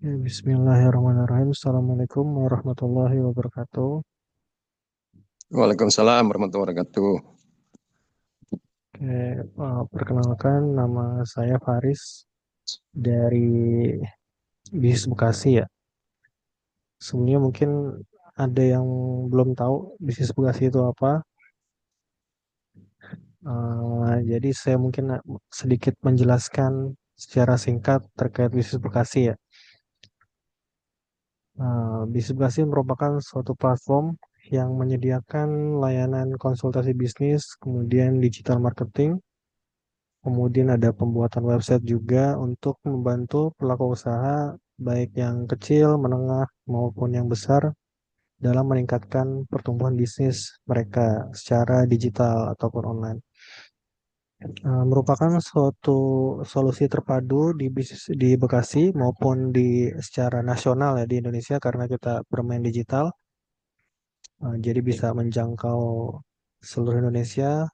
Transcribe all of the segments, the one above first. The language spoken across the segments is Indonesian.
Ya, Bismillahirrahmanirrahim. Assalamualaikum warahmatullahi wabarakatuh. Waalaikumsalam warahmatullahi wabarakatuh. Oke, perkenalkan nama saya Faris dari BIS Bekasi ya. Sebelumnya mungkin ada yang belum tahu bisnis Bekasi itu apa. Jadi saya mungkin sedikit menjelaskan secara singkat terkait bisnis Bekasi ya. Bisnis Bekasi merupakan suatu platform yang menyediakan layanan konsultasi bisnis, kemudian digital marketing. Kemudian ada pembuatan website juga untuk membantu pelaku usaha baik yang kecil, menengah maupun yang besar dalam meningkatkan pertumbuhan bisnis mereka secara digital ataupun online. Merupakan suatu solusi terpadu di bisnis di Bekasi maupun di secara nasional ya di Indonesia karena kita bermain digital. Jadi bisa menjangkau seluruh Indonesia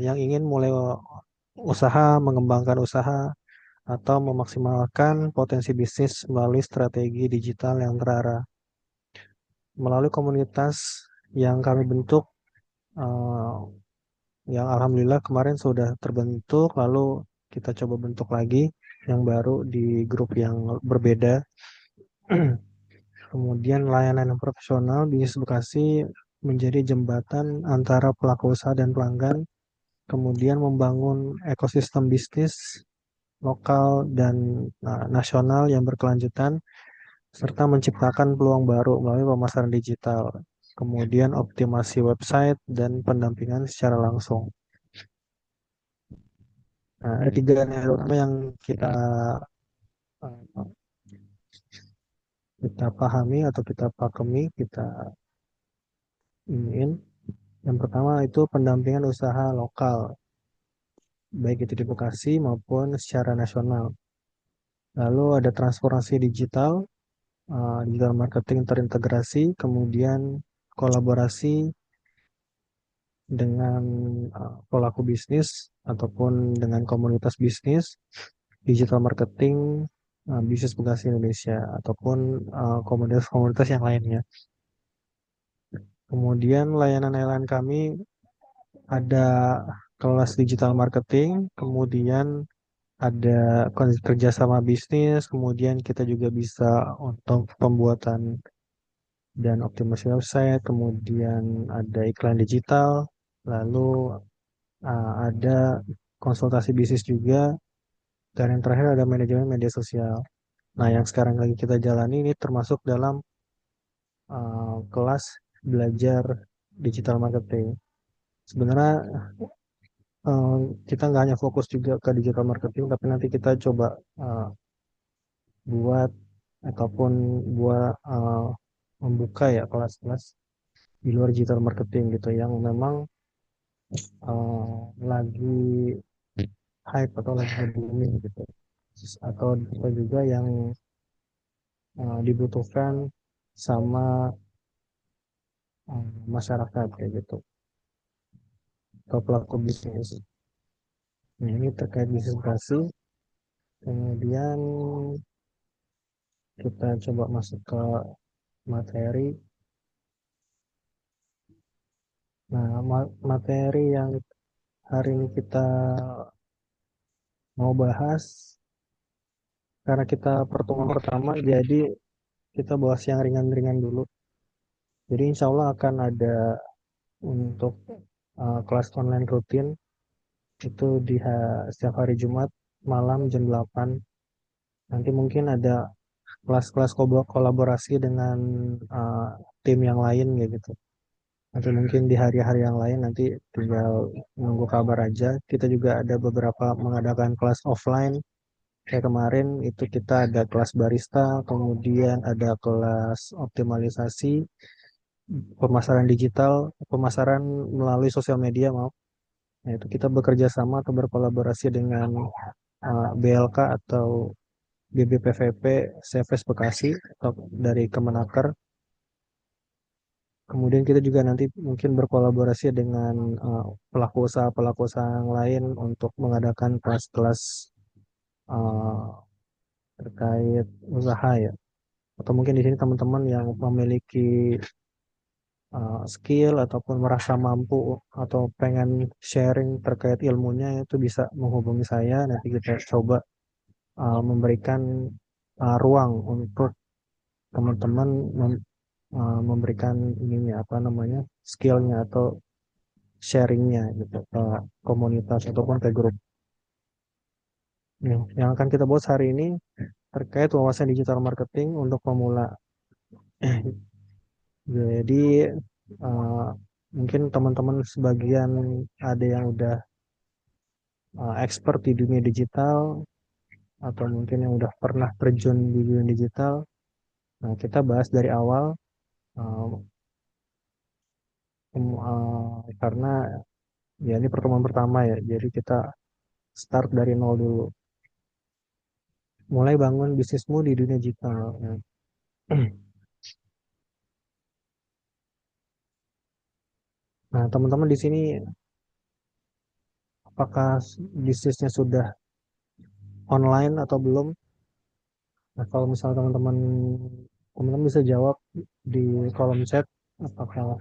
yang ingin mulai usaha, mengembangkan usaha atau memaksimalkan potensi bisnis melalui strategi digital yang terarah. Melalui komunitas yang kami bentuk, eh, yang alhamdulillah kemarin sudah terbentuk, lalu kita coba bentuk lagi yang baru di grup yang berbeda. Kemudian layanan yang profesional Bisnis Bekasi menjadi jembatan antara pelaku usaha dan pelanggan, kemudian membangun ekosistem bisnis lokal dan nasional yang berkelanjutan serta menciptakan peluang baru melalui pemasaran digital, kemudian optimasi website dan pendampingan secara langsung. Nah, ada tiga nilai utama yang eh, kita pahami atau kita pakemi, kita ingin. Yang pertama itu pendampingan usaha lokal, baik itu di Bekasi maupun secara nasional. Lalu ada transformasi digital, digital marketing terintegrasi, kemudian kolaborasi dengan pelaku bisnis ataupun dengan komunitas bisnis, digital marketing, bisnis Bekasi Indonesia ataupun komunitas-komunitas yang lainnya. Kemudian layanan-layanan kami ada kelas digital marketing, kemudian ada kerjasama bisnis, kemudian kita juga bisa untuk pembuatan dan optimasi website, kemudian ada iklan digital, lalu ada konsultasi bisnis juga, dan yang terakhir ada manajemen media sosial. Nah, yang sekarang lagi kita jalani ini termasuk dalam kelas belajar digital marketing. Sebenarnya eh, kita nggak hanya fokus juga ke digital marketing, tapi nanti kita coba eh, buat ataupun buat membuka ya kelas-kelas di luar digital marketing gitu yang memang lagi hype atau lagi booming gitu atau juga yang dibutuhkan sama masyarakat kayak gitu atau pelaku bisnis. Nah, ini terkait bisnis basi. Kemudian kita coba masuk ke materi. Nah, materi yang hari ini kita mau bahas karena kita pertemuan pertama, jadi kita bahas yang ringan-ringan dulu. Jadi insya Allah akan ada untuk kelas online rutin itu di setiap hari Jumat malam jam 8. Nanti mungkin ada kelas-kelas kolaborasi dengan uh, tim yang lain ya gitu. Nanti mungkin di hari-hari yang lain nanti tinggal nunggu kabar aja. Kita juga ada beberapa mengadakan kelas offline. Kayak kemarin itu kita ada kelas barista, kemudian ada kelas optimalisasi, pemasaran digital, pemasaran melalui sosial media, maaf. Nah, itu kita bekerja sama atau berkolaborasi dengan BLK atau BBPVP CFS Bekasi atau dari Kemenaker. Kemudian kita juga nanti mungkin berkolaborasi dengan pelaku usaha yang lain untuk mengadakan kelas-kelas uh, terkait usaha ya. Atau mungkin di sini teman-teman yang memiliki skill ataupun merasa mampu atau pengen sharing terkait ilmunya itu bisa menghubungi saya. Nanti kita coba memberikan ruang untuk teman-teman memberikan ininya apa namanya skillnya atau sharingnya gitu ke komunitas ataupun ke grup. Yang akan kita bahas hari ini terkait wawasan digital marketing untuk pemula. Jadi uh, mungkin teman-teman sebagian ada yang udah expert di dunia digital atau mungkin yang udah pernah terjun di dunia digital. Nah, kita bahas dari awal uh, karena ya ini pertemuan pertama ya. Jadi kita start dari nol dulu. Mulai bangun bisnismu di dunia digital. Nah, nah, teman-teman di sini apakah bisnisnya sudah online atau belum? Nah, kalau misalnya teman-teman bisa jawab di kolom chat apakah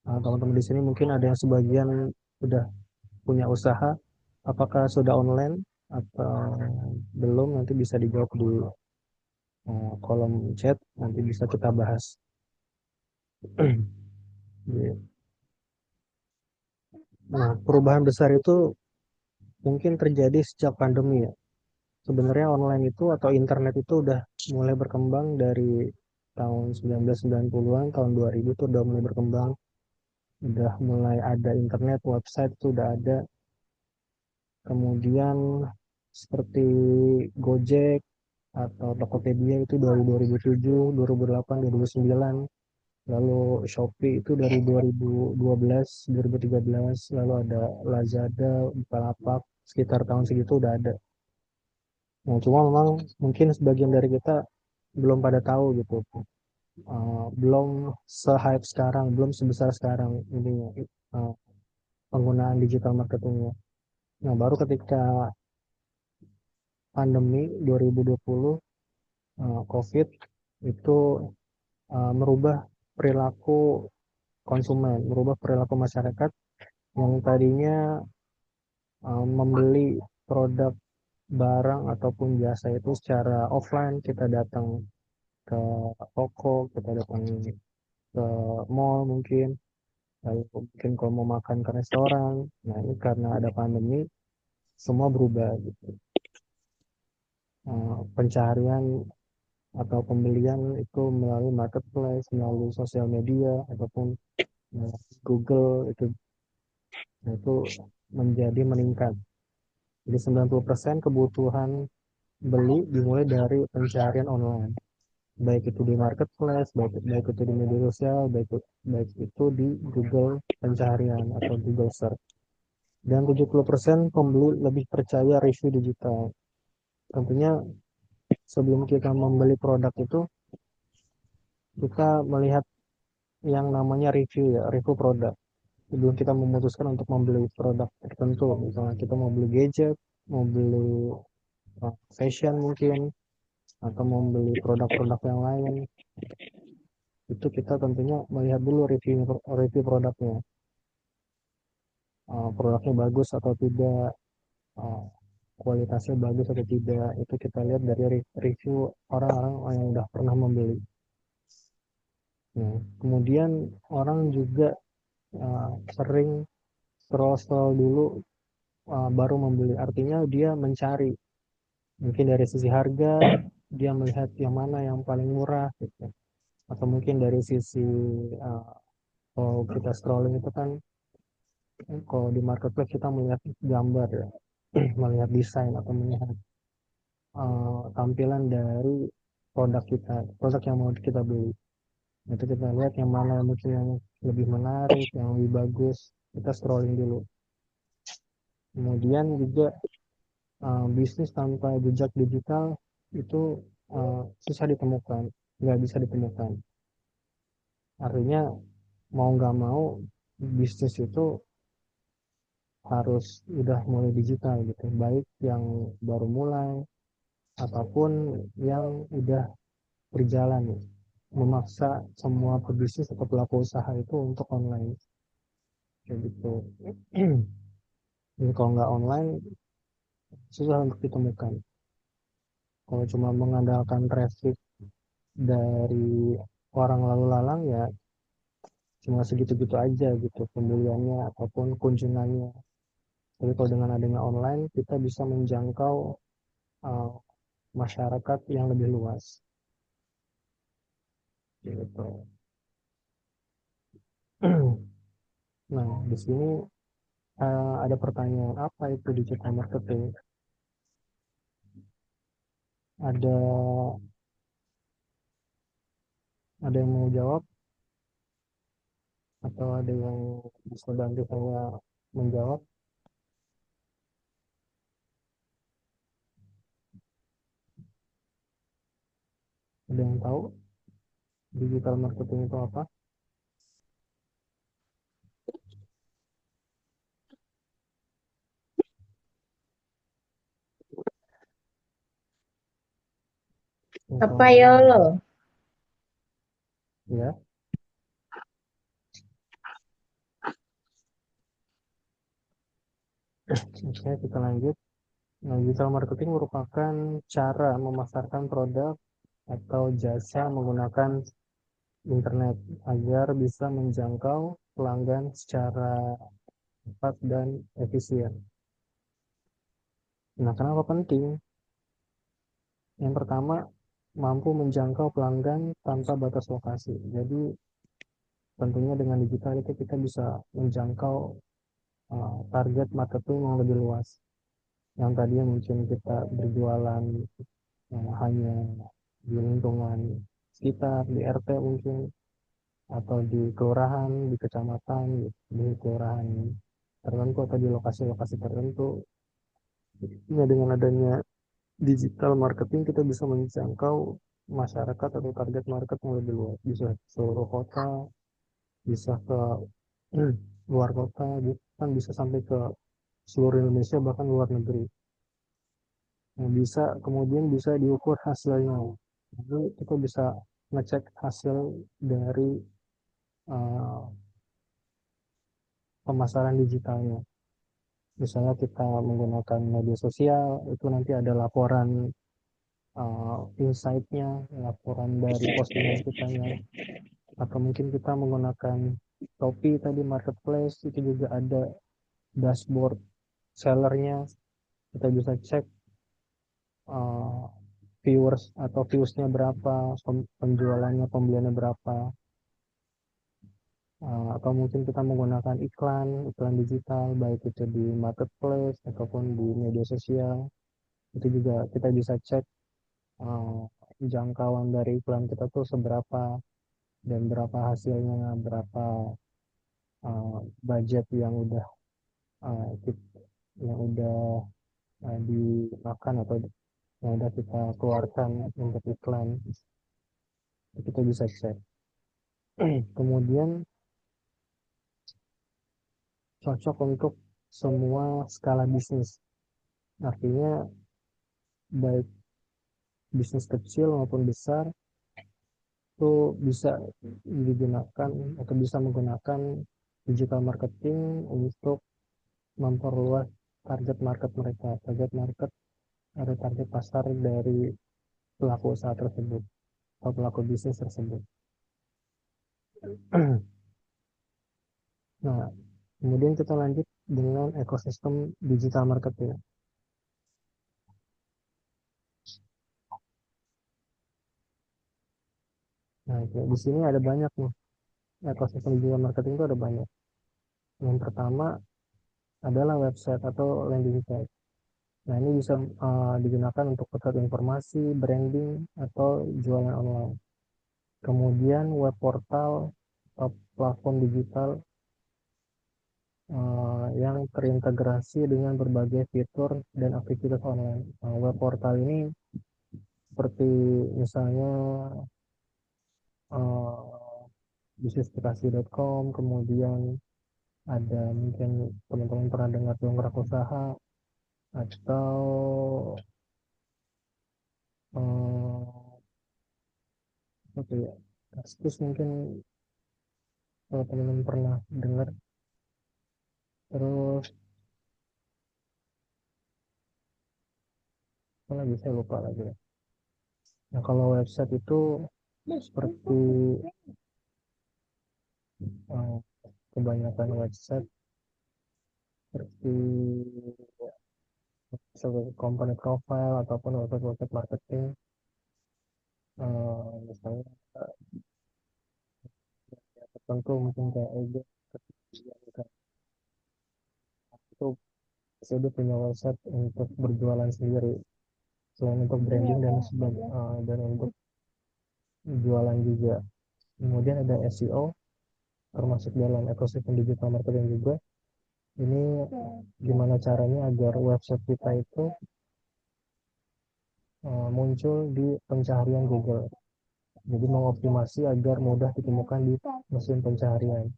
teman-teman di sini mungkin ada yang sebagian sudah punya usaha, apakah sudah online atau belum nanti bisa dijawab di kolom chat nanti bisa kita bahas. Iya. Nah, perubahan besar itu mungkin terjadi sejak pandemi ya. Sebenarnya online itu atau internet itu udah mulai berkembang dari tahun 1990-an, tahun 2000 itu udah mulai berkembang, udah mulai ada internet, website itu udah ada. Kemudian seperti Gojek atau Tokopedia itu dari 2007, 2008, 2009. Lalu Shopee itu dari 2012, 2013. Lalu ada Lazada, Bukalapak, sekitar tahun segitu udah ada. Nah, cuma memang mungkin sebagian dari kita belum pada tahu gitu. Belum se-hype sekarang, belum sebesar sekarang ini penggunaan digital marketingnya. Nah, baru ketika pandemi 2020 COVID itu merubah perilaku konsumen, merubah perilaku masyarakat yang tadinya membeli produk barang ataupun jasa itu secara offline, kita datang ke toko, kita datang ke mall mungkin, lalu mungkin kalau mau makan ke restoran. Nah, ini karena ada pandemi semua berubah gitu. Pencarian atau pembelian itu melalui marketplace, melalui sosial media ataupun Google itu menjadi meningkat. Jadi 90% kebutuhan beli dimulai dari pencarian online. Baik itu di marketplace, baik itu di media sosial, baik itu di Google pencarian atau Google search. Dan 70% pembeli lebih percaya review digital. Tentunya sebelum kita membeli produk itu, kita melihat yang namanya review ya, review produk. Sebelum kita memutuskan untuk membeli produk tertentu, misalnya kita mau beli gadget, mau beli fashion mungkin, atau mau beli produk-produk yang lain, itu kita tentunya melihat dulu review produknya. Produknya bagus atau tidak, uh, kualitasnya bagus atau tidak, itu kita lihat dari review orang-orang yang udah pernah membeli. Nah, kemudian orang juga sering scroll-scroll dulu baru membeli. Artinya dia mencari, mungkin dari sisi harga, dia melihat yang mana yang paling murah gitu. Atau mungkin dari sisi uh, kalau kita scrolling itu kan, kalau di marketplace kita melihat gambar ya, melihat desain atau melihat tampilan dari produk yang mau kita beli. Itu kita lihat yang mana mungkin yang lebih menarik, yang lebih bagus, kita scrolling dulu. Kemudian juga bisnis tanpa jejak digital itu susah ditemukan, nggak bisa ditemukan. Artinya mau nggak mau bisnis itu harus udah mulai digital gitu. Baik yang baru mulai ataupun yang udah berjalan, memaksa semua pebisnis atau pelaku usaha itu untuk online kayak gitu. Jadi kalau nggak online susah untuk ditemukan. Kalau cuma mengandalkan traffic dari orang lalu lalang ya cuma segitu-gitu aja gitu pembeliannya ataupun kunjungannya. Tapi kalau dengan adanya online kita bisa menjangkau uh, masyarakat yang lebih luas gitu. Nah, di sini ada pertanyaan apa itu digital marketing? Ada ada yang mau jawab atau ada yang bisa bantu saya menjawab? Ada yang tahu digital marketing itu apa? Yang Apa tahu ya ada lo? ya. Oke, kita lanjut. Nah, digital marketing merupakan cara memasarkan produk atau jasa menggunakan internet agar bisa menjangkau pelanggan secara cepat dan efisien. Nah, kenapa penting? Yang pertama, mampu menjangkau pelanggan tanpa batas lokasi. Jadi, tentunya dengan digital itu kita bisa menjangkau target marketing yang lebih luas. Yang tadinya mungkin kita berjualan hanya di lingkungan sekitar, di RT mungkin, atau di kelurahan, di kecamatan, di kelurahan tertentu atau di lokasi-lokasi tertentu. Ya, dengan adanya digital marketing kita bisa menjangkau masyarakat atau target market yang lebih luas. Bisa seluruh kota, bisa ke luar kota, kan bisa sampai ke seluruh Indonesia bahkan luar negeri. Yang bisa kemudian bisa diukur hasilnya. Jadi kita bisa ngecek hasil dari uh, pemasaran digitalnya. Misalnya kita menggunakan media sosial, itu nanti ada laporan insight-nya, laporan dari postingan kita, atau mungkin kita menggunakan Shopee tadi marketplace itu juga ada dashboard sellernya, kita bisa cek uh, viewers atau viewsnya berapa, penjualannya pembeliannya berapa. Atau mungkin kita menggunakan iklan iklan digital baik itu di marketplace ataupun di media sosial, itu juga kita bisa cek uh, jangkauan dari iklan kita tuh seberapa dan berapa hasilnya, berapa budget yang udah uh, yang udah dimakan atau yang udah kita keluarkan untuk iklan, itu kita bisa cek. Kemudian cocok untuk semua skala bisnis, artinya baik bisnis kecil maupun besar itu bisa digunakan atau bisa menggunakan digital marketing untuk memperluas target market mereka, target market atau target pasar dari pelaku usaha tersebut atau pelaku bisnis tersebut. Nah, kemudian kita lanjut dengan ekosistem digital marketing. Nah, di sini ada banyak nih, ekosistem digital marketing itu ada banyak. Yang pertama adalah website atau landing page. Nah, ini bisa digunakan untuk pusat informasi, branding, atau jualan online. Kemudian web portal atau platform digital yang terintegrasi dengan berbagai fitur dan aktivitas online. Web portal ini seperti misalnya uh, bisnisplikasi.com, kemudian ada mungkin teman-teman pernah dengar dongkrak usaha atau ya. Kaskus mungkin kalau teman-teman pernah dengar. Terus apa lagi saya lupa lagi ya. Nah kalau website itu seperti eh, kebanyakan website seperti sebagai company profile ataupun website marketing, misalnya tertentu mungkin kayak ego itu saya dia punya website untuk berjualan sendiri selain untuk branding dan dan untuk jualan juga. Kemudian ada SEO termasuk dalam ekosistem digital marketing juga. Ini gimana caranya agar website kita itu muncul di pencaharian Google. Jadi mengoptimasi agar mudah ditemukan di mesin pencaharian.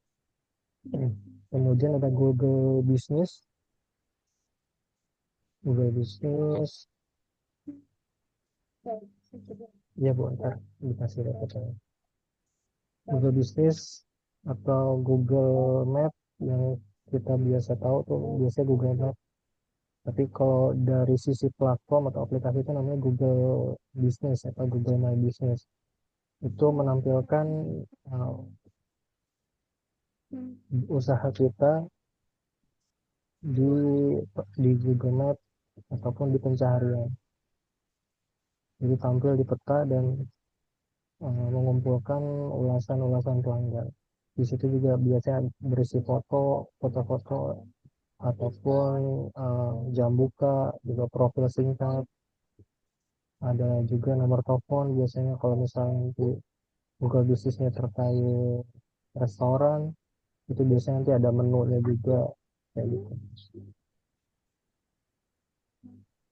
Kemudian ada Google Business. Google Business, ya bu, ntar dikasih referensinya. Google Business atau Google Map yang kita biasa tahu tuh biasanya Google Map. Tapi kalau dari sisi platform atau aplikasi itu namanya Google Business atau Google My Business. Itu menampilkan uh, usaha kita di di Google Map ataupun di pencaharian. Jadi tampil di peta dan mengumpulkan ulasan-ulasan pelanggan. Di situ juga biasanya berisi foto-foto ataupun jam buka, juga profil singkat, ada juga nomor telepon biasanya kalau misalnya nanti Google bisnisnya terkait restoran, itu biasanya nanti ada menunya juga kayak gitu.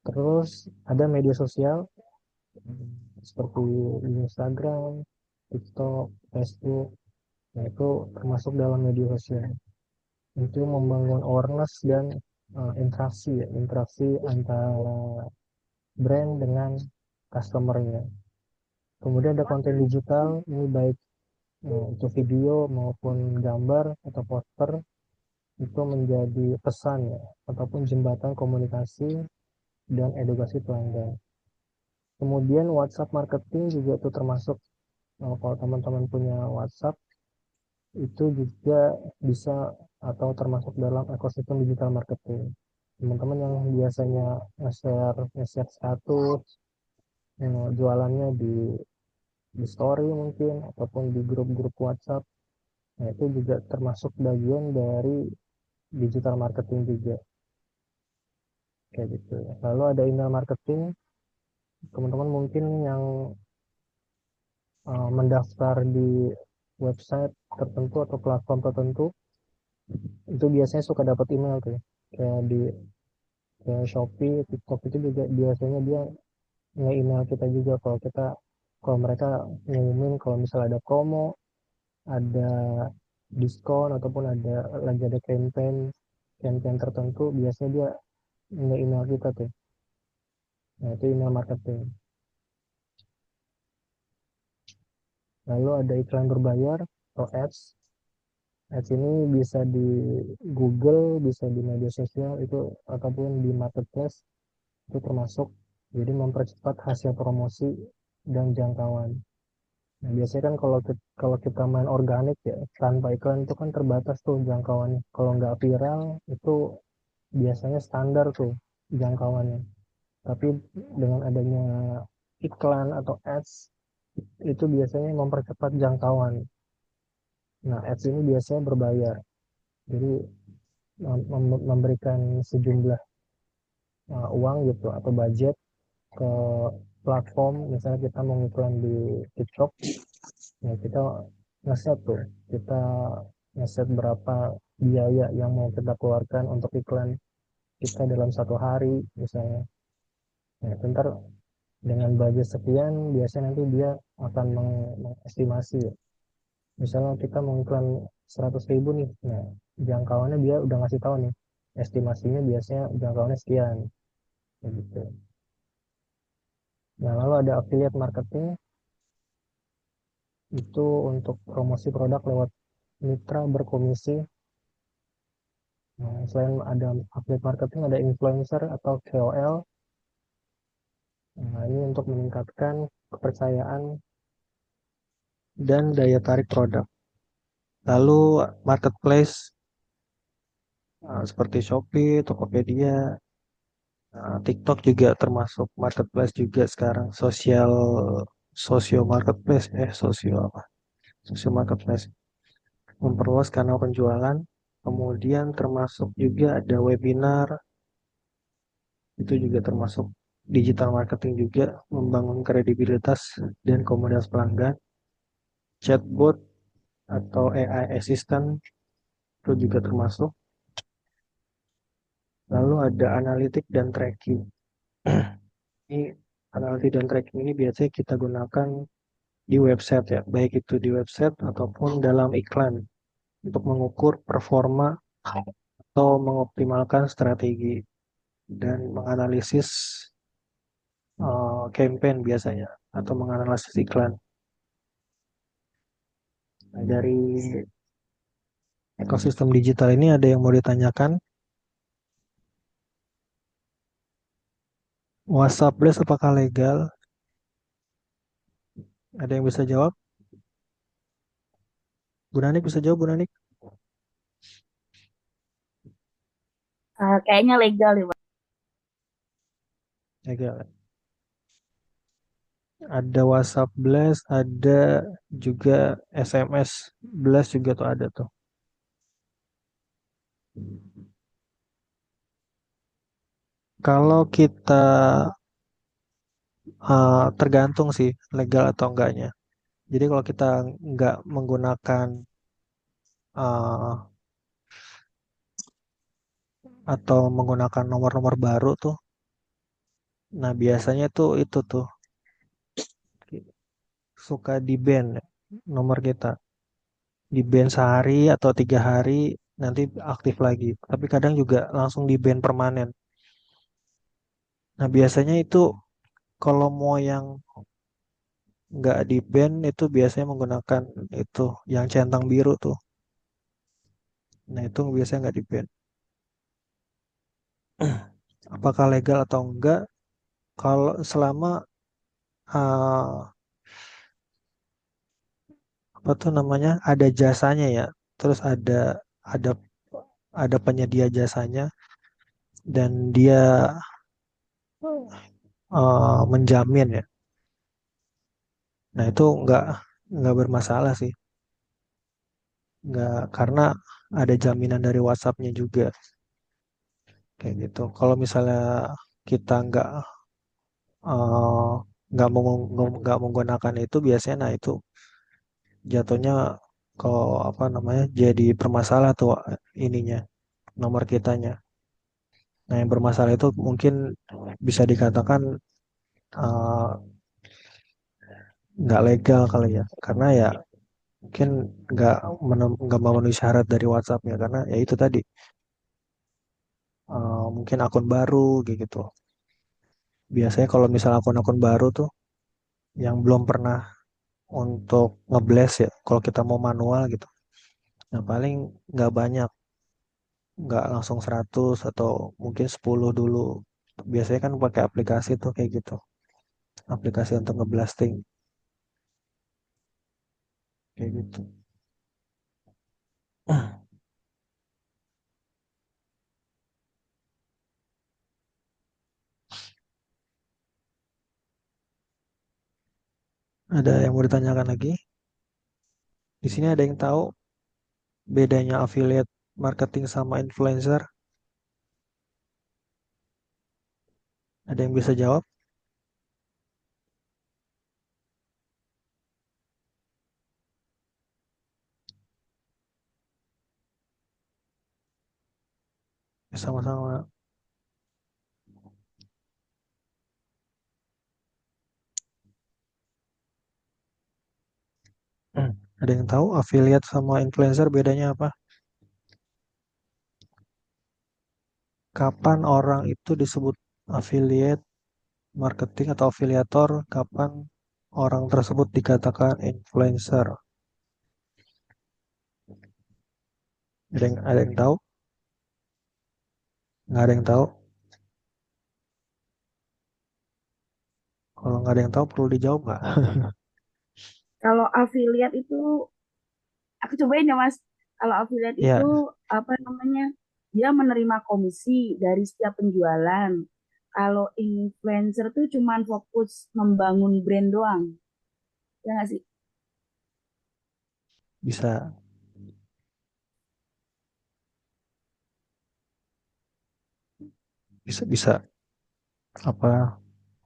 Terus ada media sosial seperti Instagram, TikTok, Facebook, nah itu termasuk dalam media sosial. Itu membangun awareness dan interaksi antara brand dengan customernya. Kemudian ada konten digital, ini baik itu video maupun gambar atau poster, itu menjadi pesan ya, ataupun jembatan komunikasi dan edukasi pelanggan. Kemudian WhatsApp marketing juga itu termasuk, kalau teman-teman punya WhatsApp itu juga bisa atau termasuk dalam ekosistem digital marketing. Teman-teman yang biasanya nge-share status jualannya di story mungkin ataupun di grup-grup WhatsApp, nah itu juga termasuk bagian dari digital marketing juga kayak gitu. Lalu ada email marketing, teman-teman mungkin yang mendaftar di website tertentu atau platform tertentu itu biasanya suka dapat email tuh, kayak di kayak Shopee, TikTok itu juga biasanya dia nge-email kita juga kalau mereka ngumumin kalau misalnya ada promo, ada diskon ataupun lagi ada campaign tertentu, biasanya dia nge-email kita tuh. Nah, itu email marketing. Lalu ada iklan berbayar atau ads. Ads ini bisa di Google, bisa di media sosial itu ataupun di marketplace itu termasuk. Jadi mempercepat hasil promosi dan jangkauan. Nah, biasanya kan kalau kita main organik ya tanpa iklan itu kan terbatas tuh jangkauannya. Kalau nggak viral itu biasanya standar tuh jangkauannya. Tapi dengan adanya iklan atau ads itu biasanya mempercepat jangkauan. Nah, ads ini biasanya berbayar. Jadi memberikan sejumlah uang gitu atau budget ke platform, misalnya kita mau iklan di TikTok, ya kita ngeset tuh, kita ngeset berapa biaya yang mau kita keluarkan untuk iklan kita dalam satu hari misalnya. Nah, ntar dengan budget sekian, biasanya nanti dia akan mengestimasi ya. Misalnya kita mau iklan 100.000 nih, nah jangkauannya dia udah ngasih tahu nih, estimasinya biasanya jangkauannya sekian, gitu. Nah lalu ada affiliate marketing. itu untuk promosi produk lewat mitra berkomisi. Nah, selain ada affiliate marketing, ada influencer atau KOL. Nah, ini untuk meningkatkan kepercayaan dan daya tarik produk. Lalu marketplace seperti Shopee, Tokopedia, TikTok juga termasuk marketplace juga sekarang. Sosio marketplace, sosio apa? Sosio marketplace memperluas kanal penjualan. Kemudian termasuk juga ada webinar, itu juga termasuk digital marketing juga, membangun kredibilitas dan komunitas pelanggan. Chatbot atau AI assistant itu juga termasuk. Lalu ada analitik dan tracking. Ini analitik dan tracking ini biasanya kita gunakan di website ya, baik itu di website ataupun dalam iklan untuk mengukur performa atau mengoptimalkan strategi dan menganalisis campaign biasanya atau menganalisis iklan. Nah, dari ekosistem digital ini ada yang mau ditanyakan? WhatsApp Blast apakah legal? Ada yang bisa jawab? Bu Nanik bisa jawab, Bu Nanik? Kayaknya legal deh, Bang. Legal. Ada WhatsApp Blast, ada juga SMS Blast juga tuh ada tuh. Kalau kita tergantung sih legal atau enggaknya. Jadi kalau kita nggak menggunakan uh, atau menggunakan nomor-nomor baru tuh, nah biasanya tuh itu tuh suka di ban ya, nomor kita di ban sehari atau 3 hari nanti aktif lagi. Tapi kadang juga langsung di ban permanen. Nah biasanya itu kalau mau yang nggak di ban itu biasanya menggunakan itu yang centang biru tuh. Nah itu biasanya nggak di ban. Apakah legal atau enggak? Kalau selama uh, apa tuh namanya ada jasanya ya, terus ada ada penyedia jasanya dan dia menjamin ya. Nah itu nggak bermasalah sih, nggak karena ada jaminan dari WhatsApp-nya juga kayak gitu. Kalau misalnya kita eh, nggak menggunakan itu biasanya, nah itu jatuhnya kalau apa namanya jadi permasalah tuh ininya nomor kitanya. Nah yang bermasalah itu mungkin bisa dikatakan eh, nggak legal kali ya, karena ya mungkin nggak memenuhi syarat dari WhatsApp-nya karena ya itu tadi mungkin akun baru gitu. Biasanya kalau misal akun-akun baru tuh yang belum pernah untuk ngeblast ya, kalau kita mau manual gitu, nah paling nggak banyak, nggak langsung 100 atau mungkin 10 dulu. Biasanya kan pakai aplikasi tuh kayak gitu, aplikasi untuk ngeblasting kayak gitu. Ada yang mau ditanyakan lagi? Di sini ada yang tahu bedanya affiliate marketing sama influencer? Ada yang bisa jawab? Sama-sama. Ada yang tahu affiliate sama influencer bedanya apa? Kapan orang itu disebut affiliate marketing atau afiliator? Kapan orang tersebut dikatakan influencer? Ada yang tahu? Nggak ada yang tahu. Kalau nggak ada yang tahu perlu dijawab nggak? Kalau affiliate itu, aku cobain ya Mas. Kalau affiliate itu Ya, apa namanya? Dia menerima komisi dari setiap penjualan. Kalau influencer tuh cuman fokus membangun brand doang. Ya nggak sih? bisa, bisa apa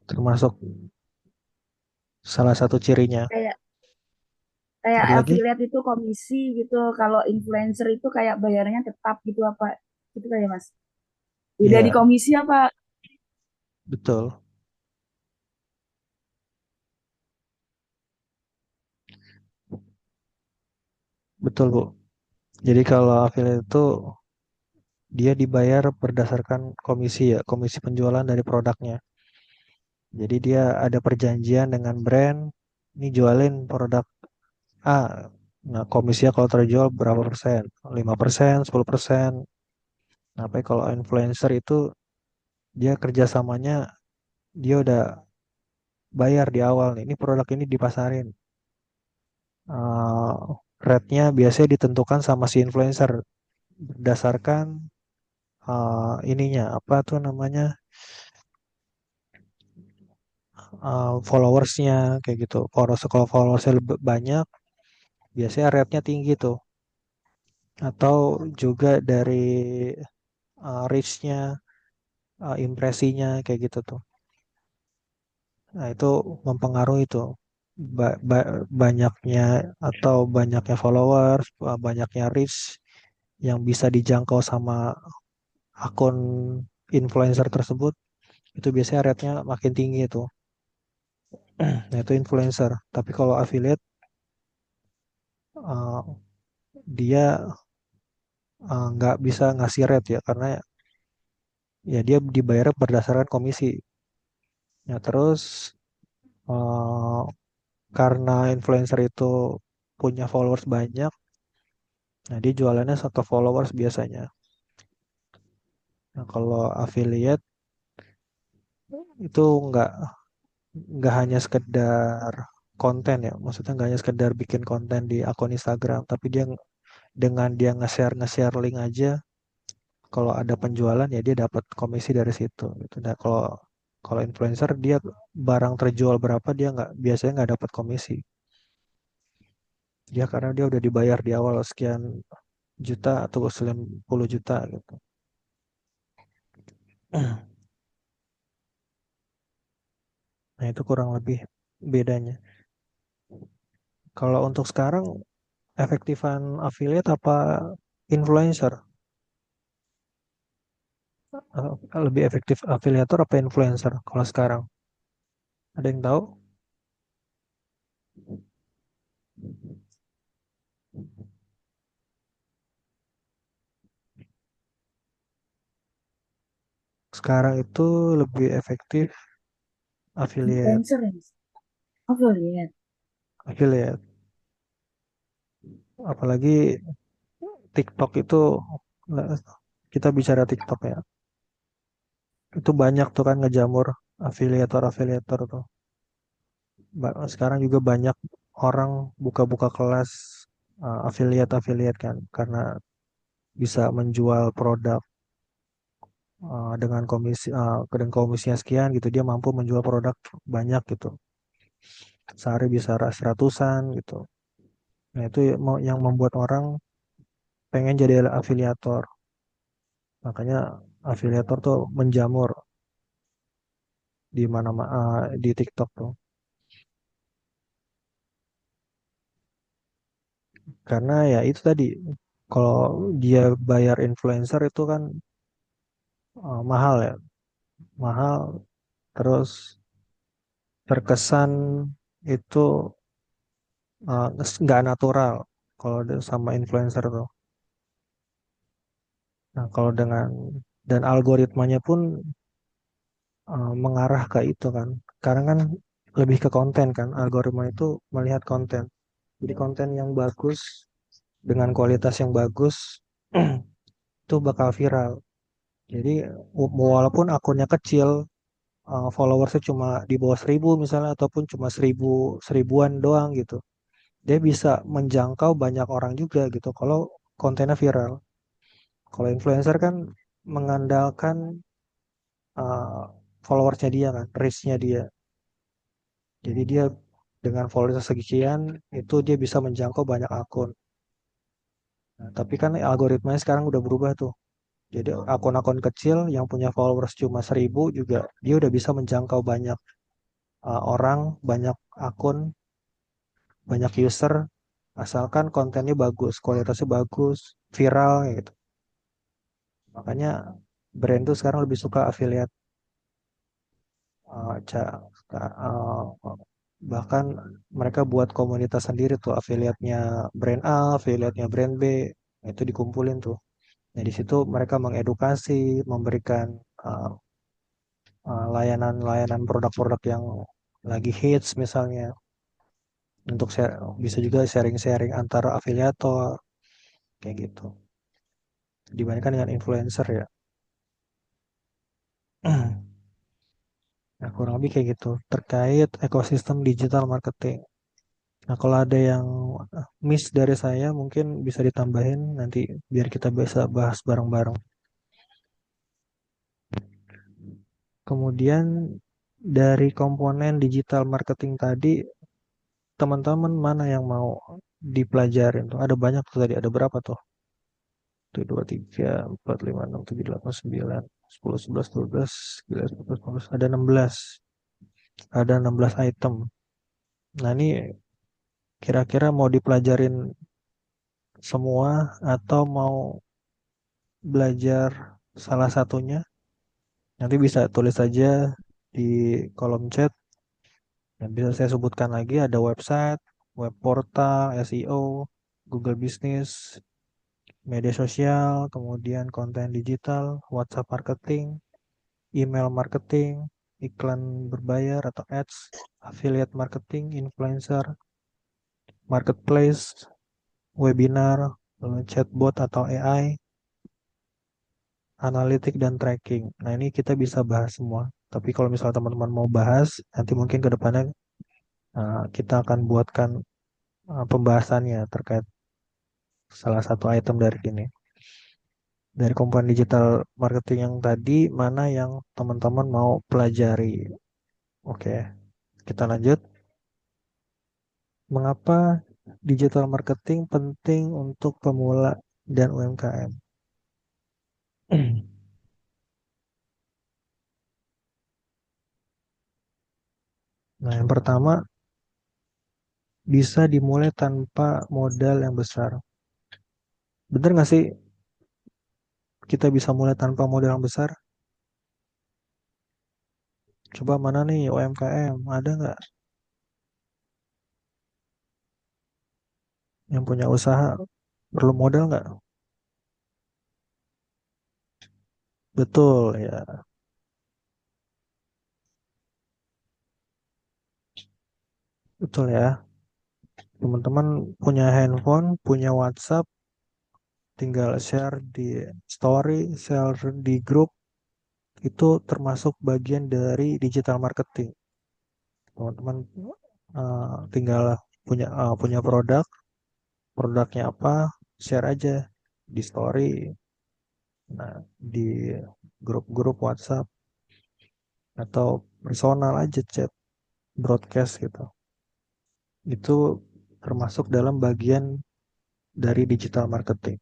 termasuk salah satu cirinya. Kayak kayak Ada lagi? affiliate itu komisi gitu. Kalau influencer itu kayak bayarnya tetap gitu apa? Gitu kayak Mas. Beda di Iya, komisi apa? betul, betul Bu. Jadi kalau affiliate itu dia dibayar berdasarkan komisi ya, komisi penjualan dari produknya. Jadi dia ada perjanjian dengan brand, ini jualin produk A. Nah, komisinya kalau terjual berapa persen? 5%, 10%. Nah, tapi kalau influencer itu dia kerjasamanya dia udah bayar di awal nih. Ini produk ini dipasarin. Eh, Rate-nya biasanya ditentukan sama si influencer berdasarkan ininya apa tuh namanya followersnya kayak gitu. Kalau followersnya lebih banyak, biasanya rate-nya tinggi tuh. Atau juga dari reach-nya, impresinya kayak gitu tuh. Nah, itu mempengaruhi tuh banyaknya atau banyaknya followers, banyaknya reach yang bisa dijangkau sama akun influencer tersebut, itu biasanya rate-nya makin tinggi itu. Nah, itu influencer. Tapi kalau affiliate, uh, dia nggak bisa ngasih rate ya, karena ya dia dibayar berdasarkan komisi. Ya, terus uh, karena influencer itu punya followers banyak, nah dia jualannya satu followers biasanya. Nah, kalau affiliate itu nggak hanya sekedar konten ya, maksudnya nggak hanya sekedar bikin konten di akun Instagram, tapi dia dengan dia nge-share link aja, kalau ada penjualan ya dia dapat komisi dari situ gitu. Nah, kalau kalau influencer dia barang terjual berapa dia nggak biasanya nggak dapat komisi. Dia karena dia udah dibayar di awal sekian juta atau sekian puluh juta gitu. Nah, itu kurang lebih bedanya. Kalau untuk sekarang efektifan affiliate apa influencer? Lebih efektif afiliator apa influencer kalau sekarang? Ada yang tahu? Sekarang itu lebih efektif affiliate. Influencer ya Mas. Affiliate. Affiliate. Apalagi TikTok itu, eh, kita bicara TikTok ya. Itu banyak tuh kan ngejamur afiliator-afiliator tuh. Sekarang juga banyak orang buka-buka kelas affiliate-affiliate kan karena bisa menjual produk dengan komisinya sekian gitu dia mampu menjual produk banyak gitu. Sehari bisa ratusan gitu. Nah, itu yang membuat orang pengen jadi afiliator. Makanya afiliator tuh menjamur di mana di TikTok tuh. Karena ya itu tadi kalau dia bayar influencer itu kan mahal ya, mahal terus terkesan itu nggak natural kalau sama influencer tuh. Nah, kalau dan algoritmanya pun mengarah ke itu kan. Sekarang kan lebih ke konten kan. Algoritma itu melihat konten. Jadi konten yang bagus dengan kualitas yang bagus itu bakal viral. Jadi walaupun akunnya kecil, followersnya cuma di bawah 1.000 misalnya, ataupun cuma seribuan doang gitu, dia bisa menjangkau banyak orang juga gitu kalau kontennya viral. Kalau influencer kan mengandalkan uh, followersnya dia kan, reach-nya dia. Jadi dia dengan followers sekian itu dia bisa menjangkau banyak akun. Nah, tapi kan algoritmanya sekarang udah berubah tuh. Jadi akun-akun kecil yang punya followers cuma 1.000 juga dia udah bisa menjangkau banyak orang, banyak akun, banyak user, asalkan kontennya bagus, kualitasnya bagus, viral gitu. Makanya brand tuh sekarang lebih suka affiliate. uh, ca- Bahkan mereka buat komunitas sendiri tuh, affiliate-nya brand A, affiliate-nya brand B, nah, itu dikumpulin tuh. Nah, di situ mereka mengedukasi, memberikan layanan-layanan produk-produk yang lagi hits misalnya, untuk share, bisa juga sharing-sharing antara afiliator kayak gitu. Dibandingkan dengan influencer ya. Nah, kurang lebih kayak gitu terkait ekosistem digital marketing. Nah, kalau ada yang miss dari saya mungkin bisa ditambahin nanti biar kita bisa bahas bareng-bareng. Kemudian dari komponen digital marketing tadi, teman-teman mana yang mau dipelajarin tuh? Ada banyak tuh tadi, ada berapa tuh? 1, 2, 3, 4, 5, 6, 7, 8, 9, 10, 11, 12, 13, 14, 15, ada 16. Ada 16 item. Nah, ini kira-kira mau dipelajarin semua atau mau belajar salah satunya? Nanti bisa tulis saja di kolom chat. Dan bisa saya sebutkan lagi ada website, web portal, SEO, Google Business, media sosial, kemudian konten digital, WhatsApp marketing, email marketing, iklan berbayar atau ads, affiliate marketing, influencer, marketplace, webinar, chatbot atau AI, analitik dan tracking. Nah, ini kita bisa bahas semua. Tapi kalau misalnya teman-teman mau bahas, nanti mungkin ke depannya kita akan buatkan pembahasannya terkait salah satu item dari ini. Dari komponen digital marketing yang tadi, mana yang teman-teman mau pelajari? Oke, kita lanjut. Mengapa digital marketing penting untuk pemula dan UMKM? Nah, yang pertama, bisa dimulai tanpa modal yang besar. Bener nggak sih kita bisa mulai tanpa modal yang besar? Coba mana nih UMKM? Ada nggak yang punya usaha perlu modal nggak? Betul ya, betul ya. Teman-teman punya handphone, punya WhatsApp, tinggal share di story, share di grup, itu termasuk bagian dari digital marketing. Teman-teman tinggal punya produk, produknya apa, share aja di story, nah di grup-grup WhatsApp atau personal aja chat, broadcast gitu. Itu termasuk dalam bagian dari digital marketing.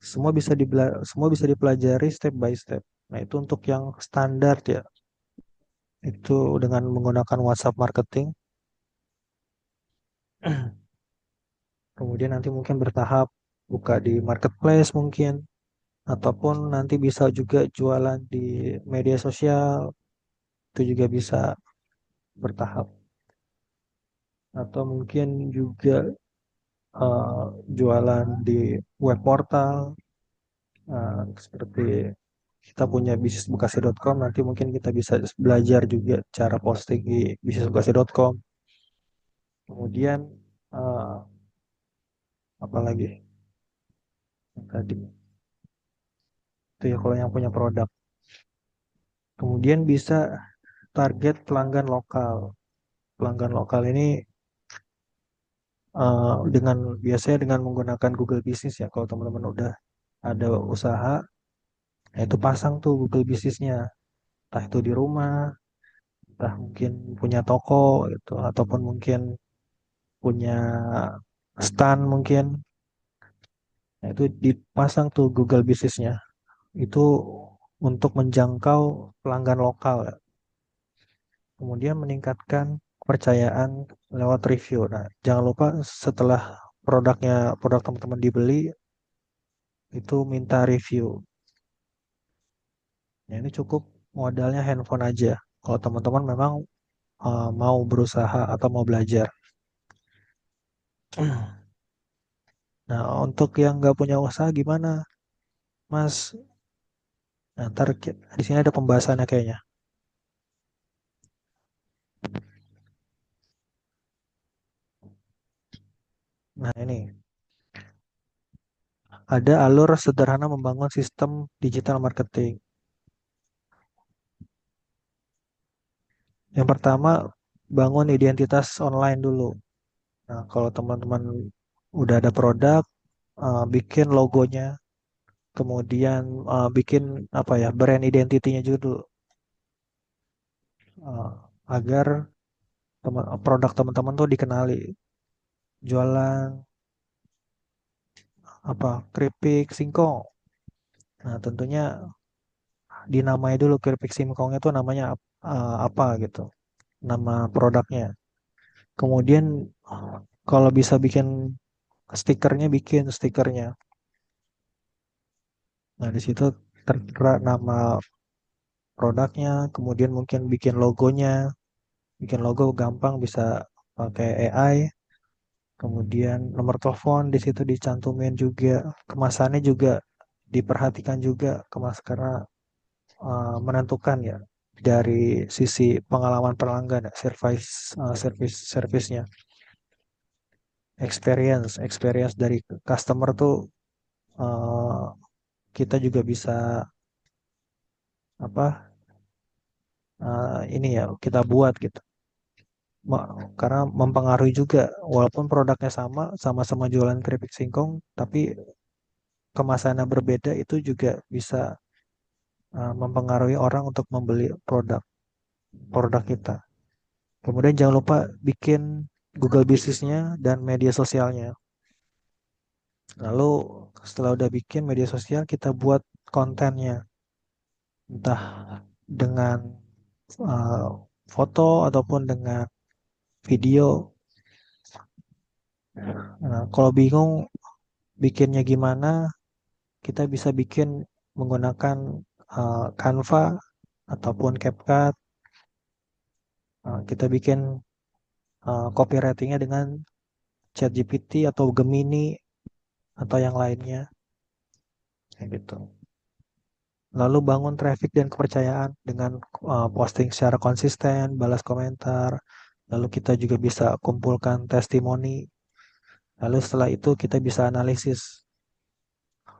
Semua bisa dipelajari step by step. Nah, itu untuk yang standar ya. Itu dengan menggunakan WhatsApp marketing. Kemudian nanti mungkin bertahap buka di marketplace mungkin, ataupun nanti bisa juga jualan di media sosial, itu juga bisa bertahap. Atau mungkin juga jualan di web portal, seperti kita punya bisnisbekasi.com, nanti mungkin kita bisa belajar juga cara posting di bisnisbekasi.com. Kemudian eh, apa lagi yang tadi itu ya kalau yang punya produk. Kemudian bisa target pelanggan lokal. Pelanggan lokal ini dengan biasanya dengan menggunakan Google Business ya. Kalau teman-teman udah ada usaha, nah itu pasang tuh Google Businessnya. Entah itu di rumah, entah mungkin punya toko gitu, ataupun mungkin punya stand mungkin. Nah, itu dipasang tuh Google Business-nya. Itu untuk menjangkau pelanggan lokal ya. Kemudian meningkatkan kepercayaan lewat review. Nah, jangan lupa setelah produk teman-teman dibeli itu minta review. Ya, ini cukup modalnya handphone aja. Kalau teman-teman memang mau berusaha atau mau belajar. Nah, untuk yang nggak punya usaha gimana, Mas? Nah, ntar di sini ada pembahasannya kayaknya. Nah, ini ada alur sederhana membangun sistem digital marketing. Yang pertama, bangun identitas online dulu. Nah, kalau teman-teman udah ada produk, bikin logonya, kemudian bikin apa ya, brand identity-nya juga dulu, agar produk teman-teman tuh dikenali. Jualan apa, keripik singkong. Nah, tentunya dinamai dulu keripik singkongnya tuh namanya apa gitu, nama produknya. Kemudian kalau bisa bikin stikernya, bikin stikernya. Nah, di situ tertera nama produknya, kemudian mungkin bikin logonya. Bikin logo gampang bisa pakai AI. Kemudian nomor telepon di situ dicantumin juga. Kemasannya juga diperhatikan juga karena menentukan ya dari sisi pengalaman pelanggan ya, service-nya, experience dari customer tuh uh, kita juga bisa apa ini ya kita buat gitu. Karena mempengaruhi juga walaupun produknya sama, sama-sama jualan keripik singkong, tapi kemasannya berbeda itu juga bisa mempengaruhi orang untuk membeli produk kita. Kemudian jangan lupa bikin Google bisnisnya dan media sosialnya. Lalu setelah udah bikin media sosial, kita buat kontennya, entah dengan uh, foto ataupun dengan video. Nah, kalau bingung bikinnya gimana, kita bisa bikin menggunakan Canva ataupun CapCut. Kita bikin copywritingnya dengan ChatGPT atau Gemini atau yang lainnya, kayak gitu. Lalu bangun traffic dan kepercayaan dengan posting secara konsisten, balas komentar. Lalu kita juga bisa kumpulkan testimoni. Lalu setelah itu kita bisa analisis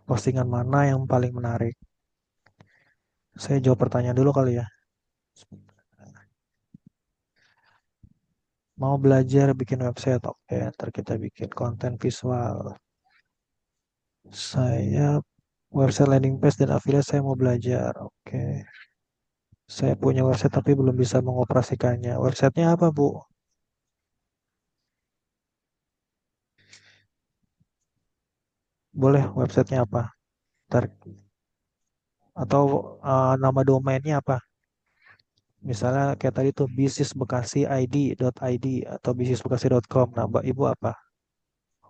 postingan mana yang paling menarik. Saya jawab pertanyaan dulu kali ya. Mau belajar bikin website? Oke, ntar kita bikin konten visual. Saya website landing page dan affiliate saya mau belajar. Oke. Saya punya website tapi belum bisa mengoperasikannya. Websitenya apa, Bu? Boleh websitenya apa? Ntar, atau nama domainnya apa? Misalnya kayak tadi tuh bisnisbekasi.id atau bisnisbekasi.com. Nah, Mbak Ibu apa?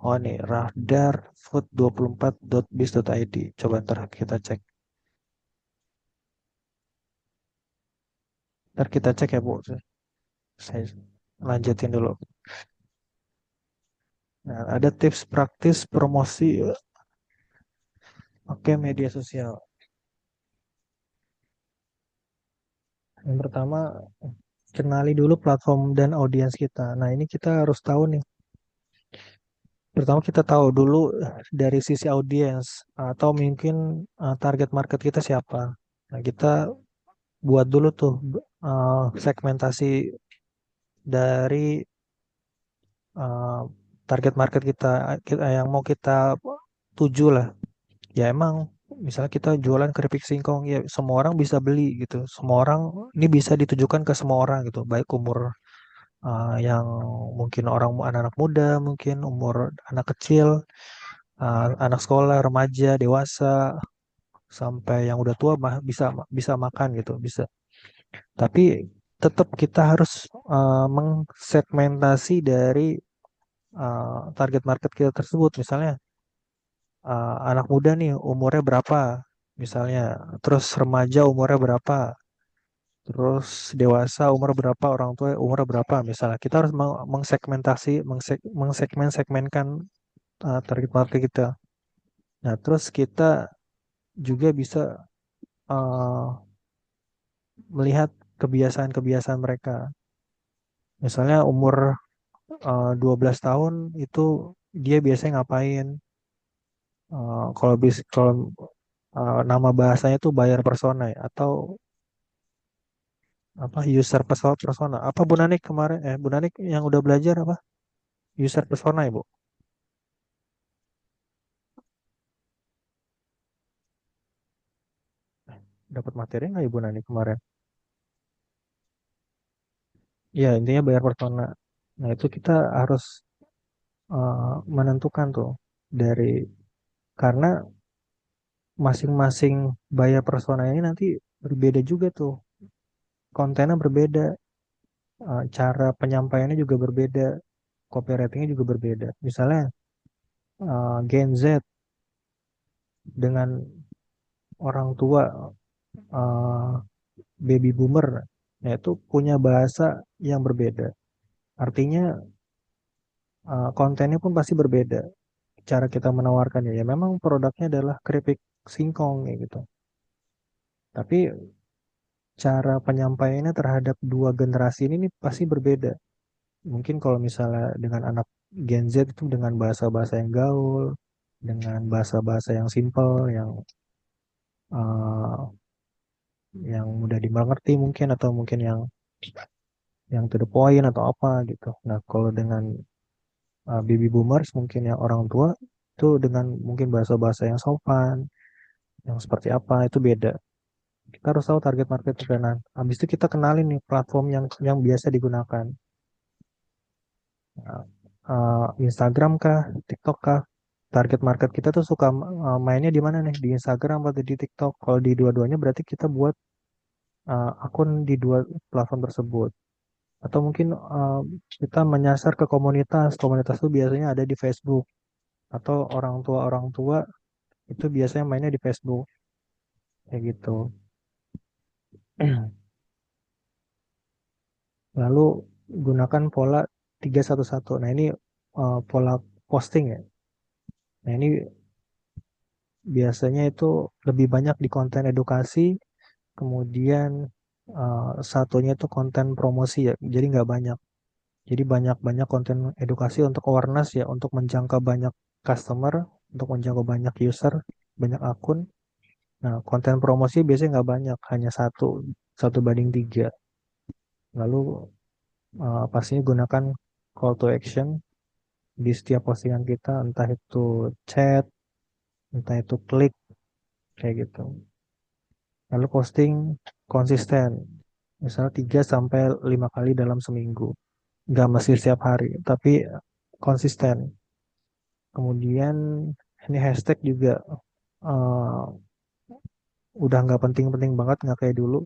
Oh nih, rahdarfood24.biz.id. Coba ntar kita cek. Ntar kita cek ya, Bu. Saya lanjutin dulu. Nah, ada tips praktis promosi. Oke, media sosial. Yang pertama, kenali dulu platform dan audiens kita. Nah, ini kita harus tahu nih. Pertama kita tahu dulu dari sisi audiens atau mungkin target market kita siapa. Nah, kita buat dulu tuh segmentasi dari uh, target market kita yang mau kita tuju lah. Ya emang misalnya kita jualan keripik singkong ya semua orang bisa beli gitu. Semua orang ini bisa ditujukan ke semua orang gitu, baik umur yang mungkin orang anak-anak muda, mungkin umur anak kecil, anak sekolah, remaja, dewasa, sampai yang udah tua bisa bisa makan gitu, bisa. Tapi tetap kita harus mengsegmentasi dari target market kita tersebut. Misalnya anak muda nih umurnya berapa, misalnya, terus remaja umurnya berapa, terus dewasa umur berapa, orang tua umur berapa, misalnya. Kita harus mengsegmentasi, mengsegmenkan target market kita. Nah, terus kita juga bisa uh, melihat kebiasaan-kebiasaan mereka. Misalnya umur 12 tahun itu dia biasanya ngapain? Kalau nama bahasanya tuh buyer persona ya, atau apa user persona. Apa Bu Nanik kemarin Bu Nanik yang udah belajar apa? User persona ya, Bu? Dapat materi nggak Ibu Nanik kemarin? Ya, intinya buyer persona. Nah, itu kita harus menentukan tuh dari karena masing-masing buyer persona ini nanti berbeda juga tuh. Kontennya berbeda, cara penyampaiannya juga berbeda, copywritingnya juga berbeda. Misalnya Gen Z dengan orang tua, eh, baby boomer, nah itu punya bahasa yang berbeda. Artinya kontennya pun pasti berbeda. Cara kita menawarkannya ya memang produknya adalah keripik singkong ya gitu. Tapi cara penyampaiannya terhadap dua generasi ini nih pasti berbeda. Mungkin kalau misalnya dengan anak Gen Z itu dengan bahasa-bahasa yang gaul, dengan bahasa-bahasa yang simple, uh, yang mudah dimengerti mungkin, atau mungkin yang to the point atau apa gitu. Nah, kalau dengan baby boomers mungkin yang orang tua itu dengan mungkin bahasa-bahasa yang sopan, yang seperti apa itu beda. Kita harus tahu target market kita. Nah, habis itu kita kenalin nih platform yang biasa digunakan. Nah, Instagram kah, TikTok kah? Target market kita tuh suka mainnya di mana nih? Di Instagram atau di TikTok? Kalau di dua-duanya berarti kita buat akun di dua platform tersebut. Atau mungkin kita menyasar ke komunitas. Komunitas itu biasanya ada di Facebook. Atau orang tua itu biasanya mainnya di Facebook. Kayak gitu. Lalu gunakan pola 311. Nah, ini pola posting ya. Nah, ini biasanya itu lebih banyak di konten edukasi, kemudian satunya itu konten promosi ya. Jadi nggak banyak. Jadi banyak-banyak konten edukasi untuk awareness ya, untuk menjangkau banyak customer, untuk menjangkau banyak user, banyak akun. Nah, konten promosi biasanya nggak banyak, hanya satu banding tiga. Lalu pastinya gunakan call to action di setiap postingan kita, entah itu chat, entah itu klik, kayak gitu. Lalu posting konsisten, misalnya 3 sampai 5 kali dalam seminggu. Nggak mesti setiap hari, tapi konsisten. Kemudian ini hashtag juga eh, udah nggak penting-penting banget, nggak kayak dulu,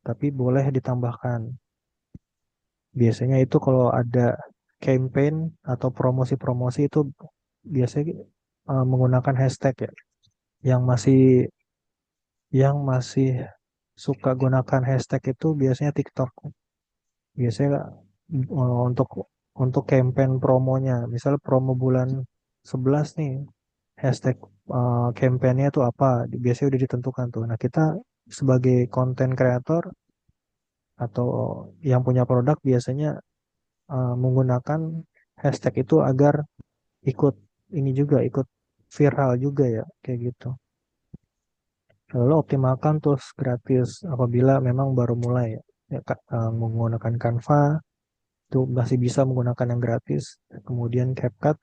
tapi boleh ditambahkan. Biasanya itu kalau ada campaign atau promosi-promosi itu biasanya menggunakan hashtag ya. Yang masih yang masih suka gunakan hashtag itu biasanya TikTok. Biasanya untuk campaign promonya, misal promo bulan 11 nih, hashtag campaignnya itu apa? Biasanya udah ditentukan tuh. Nah, kita sebagai konten kreator atau yang punya produk biasanya menggunakan hashtag itu agar ikut ini juga ikut viral juga ya kayak gitu. Lalu optimalkan tools gratis apabila memang baru mulai ya. Ya, menggunakan Canva itu masih bisa menggunakan yang gratis. Kemudian CapCut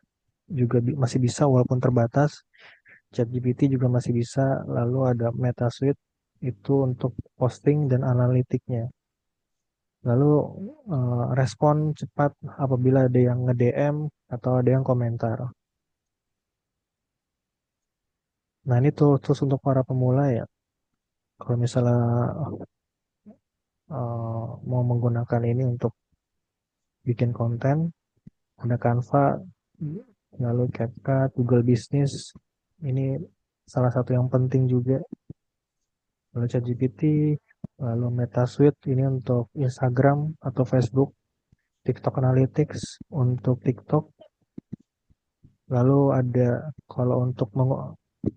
juga masih bisa walaupun terbatas. ChatGPT juga masih bisa. Lalu ada MetaSuite itu untuk posting dan analitiknya. Lalu respon cepat apabila ada yang nge-DM atau ada yang komentar. Nah ini tuh terus untuk para pemula ya. Kalau misalnya mau menggunakan ini untuk bikin konten, ada Canva, lalu CapCut, Google Business. Ini salah satu yang penting juga. Lalu ChatGPT, lalu MetaSuite ini untuk Instagram atau Facebook, TikTok Analytics untuk TikTok. Lalu ada kalau untuk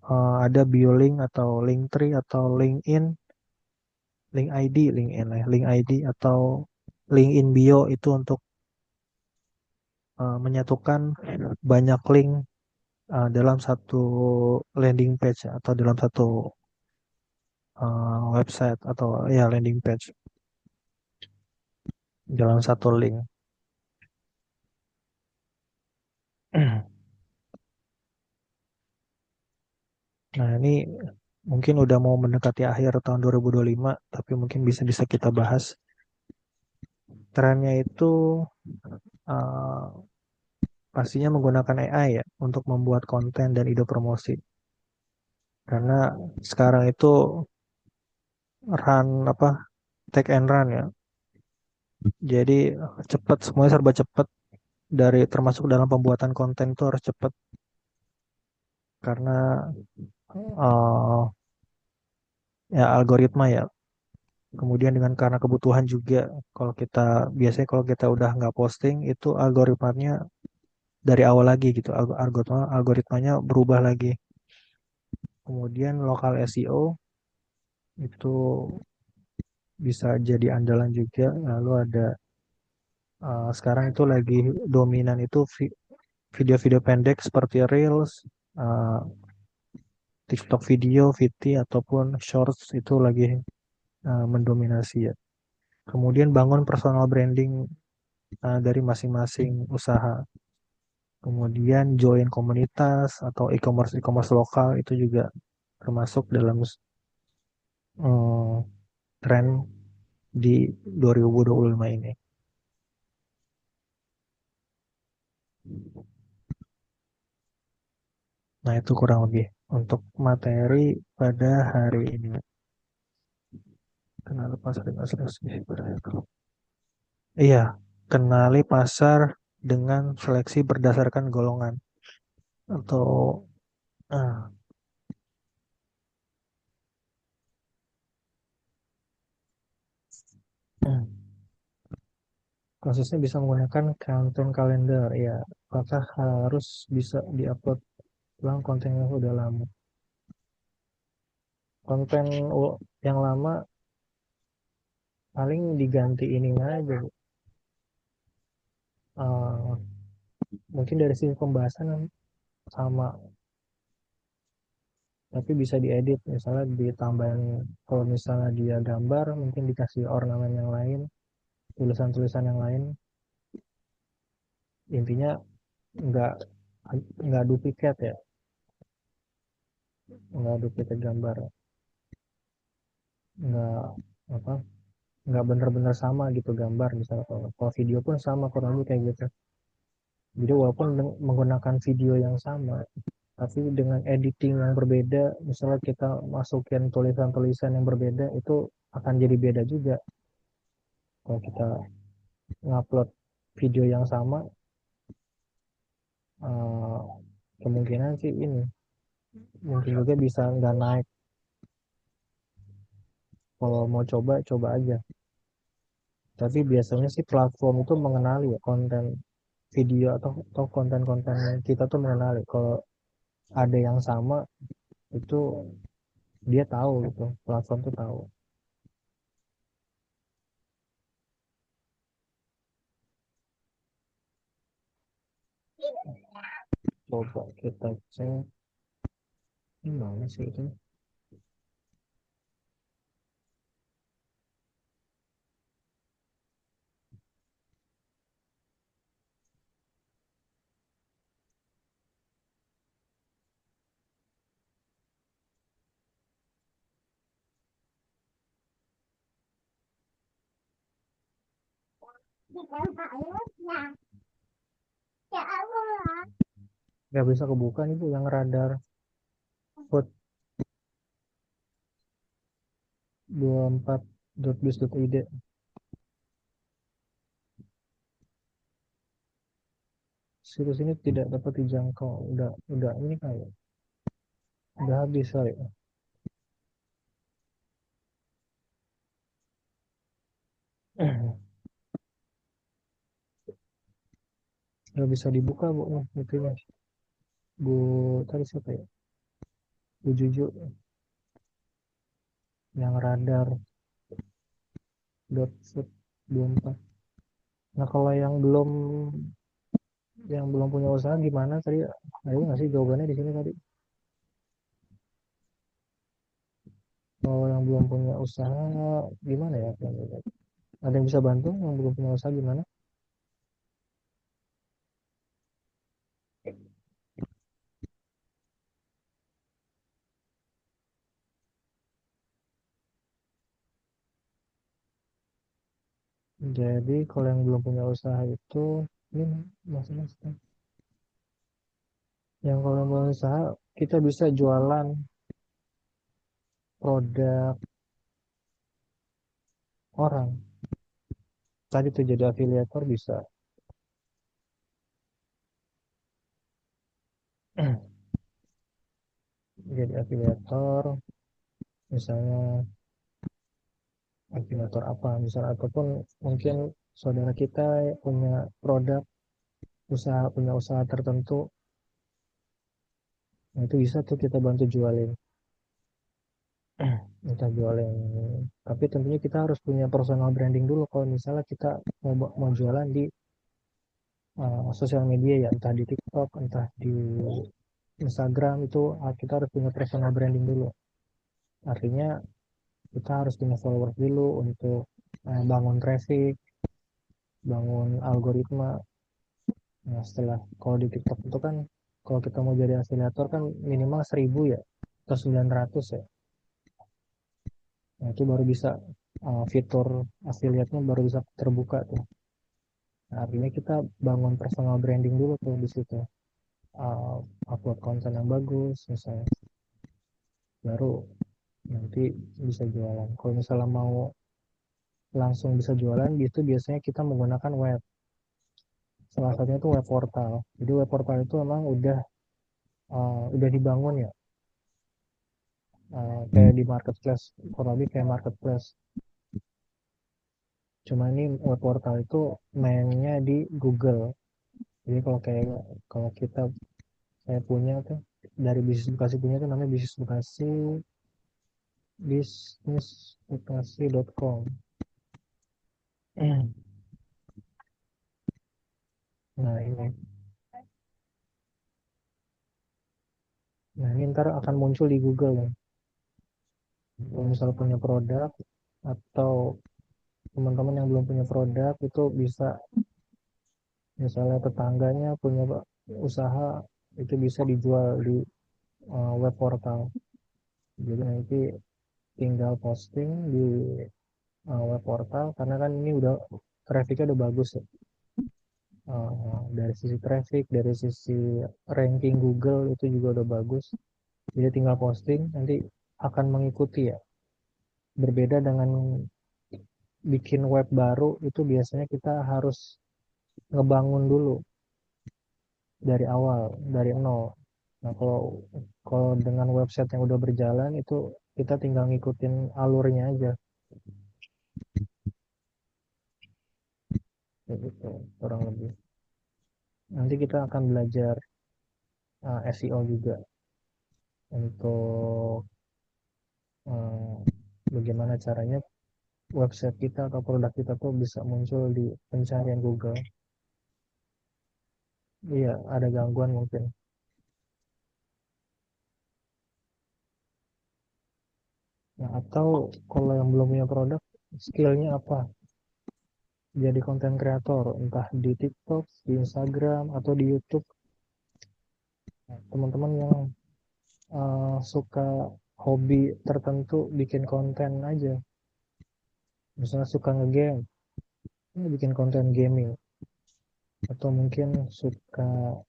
ada BioLink atau Linktree atau LinkedIn, Link ID, LinkedIn ya, Link ID atau LinkedIn Bio itu untuk menyatukan banyak link dalam satu landing page ya, atau dalam satu website atau ya landing page dalam satu link. Nah, ini mungkin udah mau mendekati akhir tahun 2025, tapi mungkin bisa kita bahas. Trennya itu uh, pastinya menggunakan AI ya untuk membuat konten dan ide promosi. Karena sekarang itu run apa take and run ya. Jadi cepat semuanya serba cepat dari termasuk dalam pembuatan konten itu harus cepat karena uh, ya algoritma ya. Kemudian dengan karena kebutuhan juga kalau kita biasanya kalau kita udah nggak posting itu algoritmanya dari awal lagi gitu. Algoritmanya berubah lagi. Kemudian lokal SEO itu bisa jadi andalan juga. Lalu ada sekarang itu lagi dominan itu video-video pendek seperti Reels, uh, TikTok video, VT ataupun Shorts itu lagi mendominasi ya. Kemudian bangun personal branding dari masing-masing usaha. Kemudian join komunitas atau e-commerce lokal itu juga termasuk dalam tren di 2025 ini. Nah, itu kurang lebih untuk materi pada hari ini. Kenali pasar dengan seleksi berdasarkan. Iya, kenali pasar dengan seleksi berdasarkan golongan atau ah, hmm. Khususnya bisa menggunakan content calendar. Ya, apakah harus bisa diupload ulang konten yang sudah lama? Konten yang lama paling diganti ini aja. Eh, mungkin dari sisi pembahasan sama, tapi bisa diedit. Misalnya ditambahin kalau misalnya dia gambar, mungkin dikasih ornamen yang lain, tulisan-tulisan yang lain. Intinya nggak nggak duplikat ya, nggak duplikat gambar, nggak apa, nggak bener-bener sama gitu gambar. Misalnya kalau video pun sama kurang lebih kayak gitu. Jadi walaupun menggunakan video yang sama, tapi dengan editing yang berbeda, misalnya kita masukin tulisan-tulisan yang berbeda, itu akan jadi beda juga. Kalau kita ngupload video yang sama, eh, kemungkinan sih ini, mungkin juga bisa nggak naik. Kalau mau coba, coba aja. Tapi biasanya sih platform itu mengenali ya konten video atau konten-konten kita tuh mengenali. Kalau ada yang sama, itu dia tahu gitu, platform tuh tahu. Coba kita cek. Gimana sih itu? Nggak bisa kebuka nih Bu yang radar food 24.bis.id. Situs ini tidak dapat dijangkau. Udah ini kayak udah habis kali. Nggak bisa dibuka Bu nih itunya. Bu tadi siapa ya? Bu Juju yang radar food 24. Nah kalau yang belum punya usaha gimana tadi? Ada nggak sih jawabannya di sini tadi? Kalau yang belum punya usaha gimana ya? Ada yang bisa bantu yang belum punya usaha gimana? Jadi kalau yang belum punya usaha itu ini mas. Yang kalau yang belum usaha kita bisa jualan produk orang. Tadi tuh jadi afiliator bisa. Jadi afiliator misalnya afiliator apa misal ataupun mungkin saudara kita punya produk punya usaha tertentu. Nah, itu bisa tuh kita bantu jualin. Kita jualin. Tapi tentunya kita harus punya personal branding dulu kalau misalnya kita mau jualan di sosial media ya, entah di TikTok, entah di Instagram itu kita harus punya personal branding dulu. Artinya kita harus punya followers dulu untuk bangun traffic, bangun algoritma. Nah, setelah kalau di TikTok itu kan kalau kita mau jadi afiliator kan minimal 1.000 ya atau 900 ya. Nah, itu baru bisa fitur affiliate-nya baru bisa terbuka tuh. Nah, artinya kita bangun personal branding dulu tuh di situ. Uh, Upload konten yang bagus misalnya. Baru nanti bisa jualan. Kalau misalnya mau langsung bisa jualan, itu biasanya kita menggunakan web. Salah satunya itu web portal. Jadi web portal itu memang udah dibangun ya, kayak di marketplace, kurang lebih kayak marketplace. Cuma ini web portal itu mainnya di Google. Jadi kalau kita saya punya tuh dari bisnis Bekasi punya tuh namanya bisnisbekasi.com. Nah ini, nah ini ntar akan muncul di Google ya. Kalau misalnya punya produk atau teman-teman yang belum punya produk itu bisa misalnya tetangganya punya usaha itu bisa dijual di web portal. Jadi nanti tinggal posting di web portal karena kan ini udah trafficnya udah bagus ya. Dari sisi traffic, dari sisi ranking Google itu juga udah bagus. Jadi tinggal posting nanti akan mengikuti ya. Berbeda dengan bikin web baru itu biasanya kita harus ngebangun dulu dari awal, dari nol. Nah, kalau kalau dengan website yang udah berjalan itu kita tinggal ngikutin alurnya aja, kayak gitu, kurang lebih. Nanti kita akan belajar SEO juga untuk uh, bagaimana caranya website kita atau produk kita tuh bisa muncul di pencarian Google. Iya, ada gangguan mungkin. Nah, atau kalau yang belum punya produk, skillnya apa? Jadi konten kreator, entah di TikTok, di Instagram, atau di YouTube. Nah, teman-teman yang suka hobi tertentu bikin konten aja. Misalnya suka ngegame, bikin konten gaming. Atau mungkin suka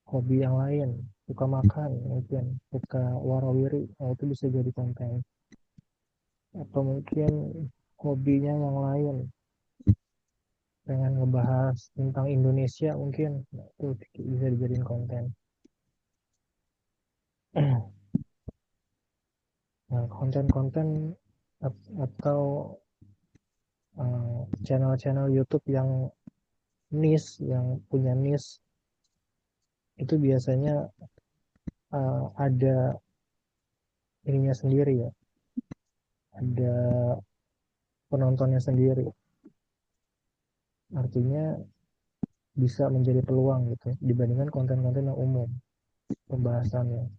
hobi yang lain, suka makan mungkin, suka warawiri, nah itu bisa jadi konten. Atau mungkin hobinya yang lain, pengen ngebahas tentang Indonesia mungkin, nah, itu bisa dijadiin konten. Nah, konten-konten atau channel-channel YouTube yang yang punya niche, itu biasanya ada ininya sendiri ya, ada penontonnya sendiri. Artinya bisa menjadi peluang gitu dibandingkan konten-konten yang umum pembahasannya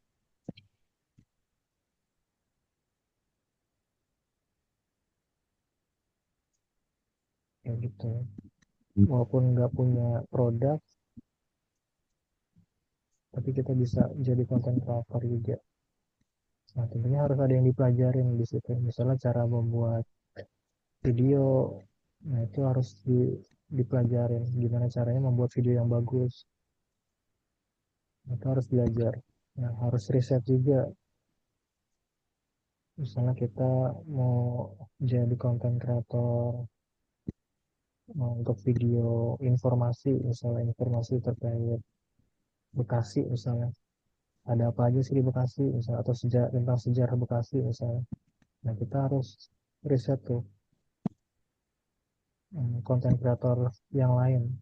kayak gitu. Walaupun nggak punya produk, tapi kita bisa jadi konten creator juga. Nah, tentunya harus ada yang dipelajarin di situ. Misalnya cara membuat video, nah itu harus dipelajarin. Gimana caranya membuat video yang bagus, itu harus belajar. Nah, harus riset juga. Misalnya kita mau jadi konten kreator untuk video informasi, misalnya informasi terkait Bekasi misalnya. Ada apa aja sih di Bekasi misalnya, atau tentang sejarah Bekasi misalnya. Nah, kita harus riset tuh konten kreator yang lain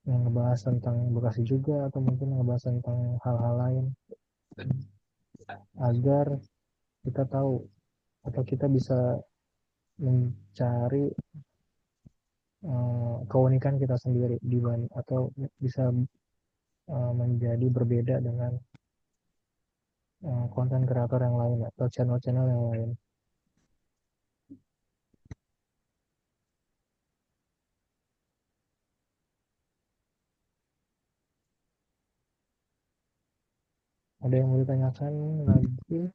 yang ngebahas tentang Bekasi juga, atau mungkin ngebahas tentang hal-hal lain, agar kita tahu atau kita bisa mencari keunikan kita sendiri atau bisa menjadi berbeda dengan konten kreator yang lain atau channel-channel yang lain. Ada yang mau ditanyakan lagi?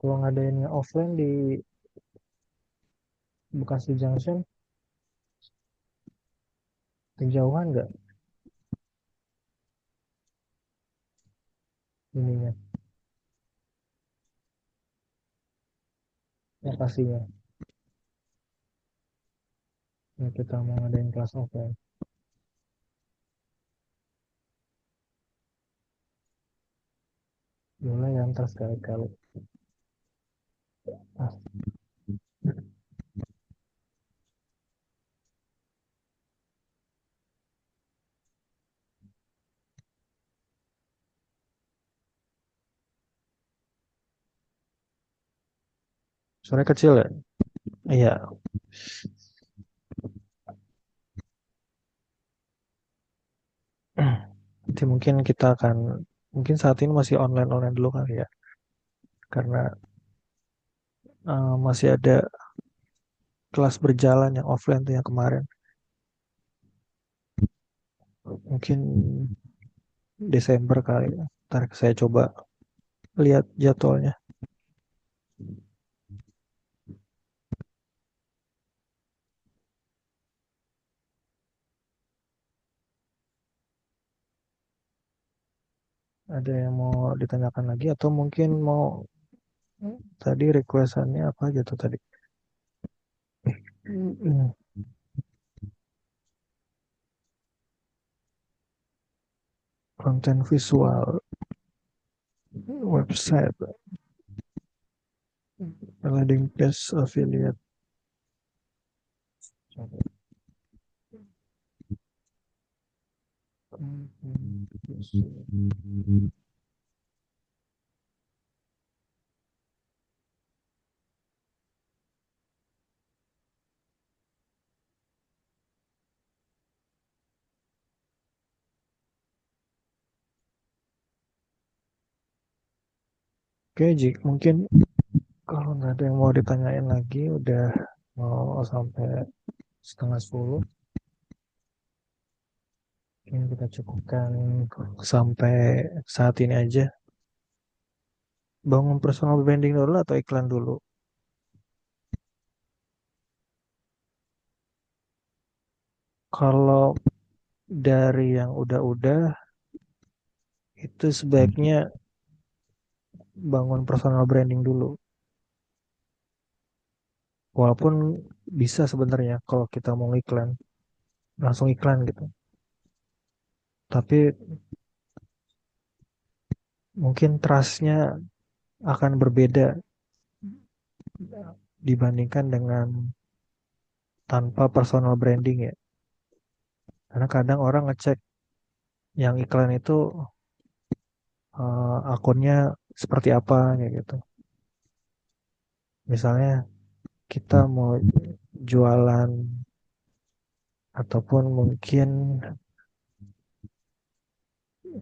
Kalau ngadainnya offline di Bekasi Junction, kejauhan nggak ininya, lokasinya? Ya, kita mau ngadain kelas offline. Boleh ya, ntar sekali-kali. Ah, suara kecil ya? Iya, nanti mungkin kita akan, mungkin saat ini masih online-online dulu kali ya. Karena masih ada kelas berjalan yang offline tuh yang kemarin. Mungkin Desember kali ya. Ntar saya coba lihat jadwalnya. Ada yang mau ditanyakan lagi atau mungkin mau tadi requestannya apa aja tuh tadi? Hmm, konten visual, website, landing page, affiliate. Oke, Ji, mungkin kalau nggak ada yang mau ditanyain lagi, udah mau sampai setengah 10. Mungkin kita cukupkan sampai saat ini aja. Bangun personal branding dulu atau iklan dulu? Kalau dari yang udah-udah, itu sebaiknya bangun personal branding dulu. Walaupun bisa sebenarnya kalau kita mau iklan, langsung iklan gitu. Tapi mungkin trustnya akan berbeda dibandingkan dengan tanpa personal branding ya. Karena kadang orang ngecek yang iklan itu akunnya seperti apa ya gitu. Misalnya kita mau jualan ataupun mungkin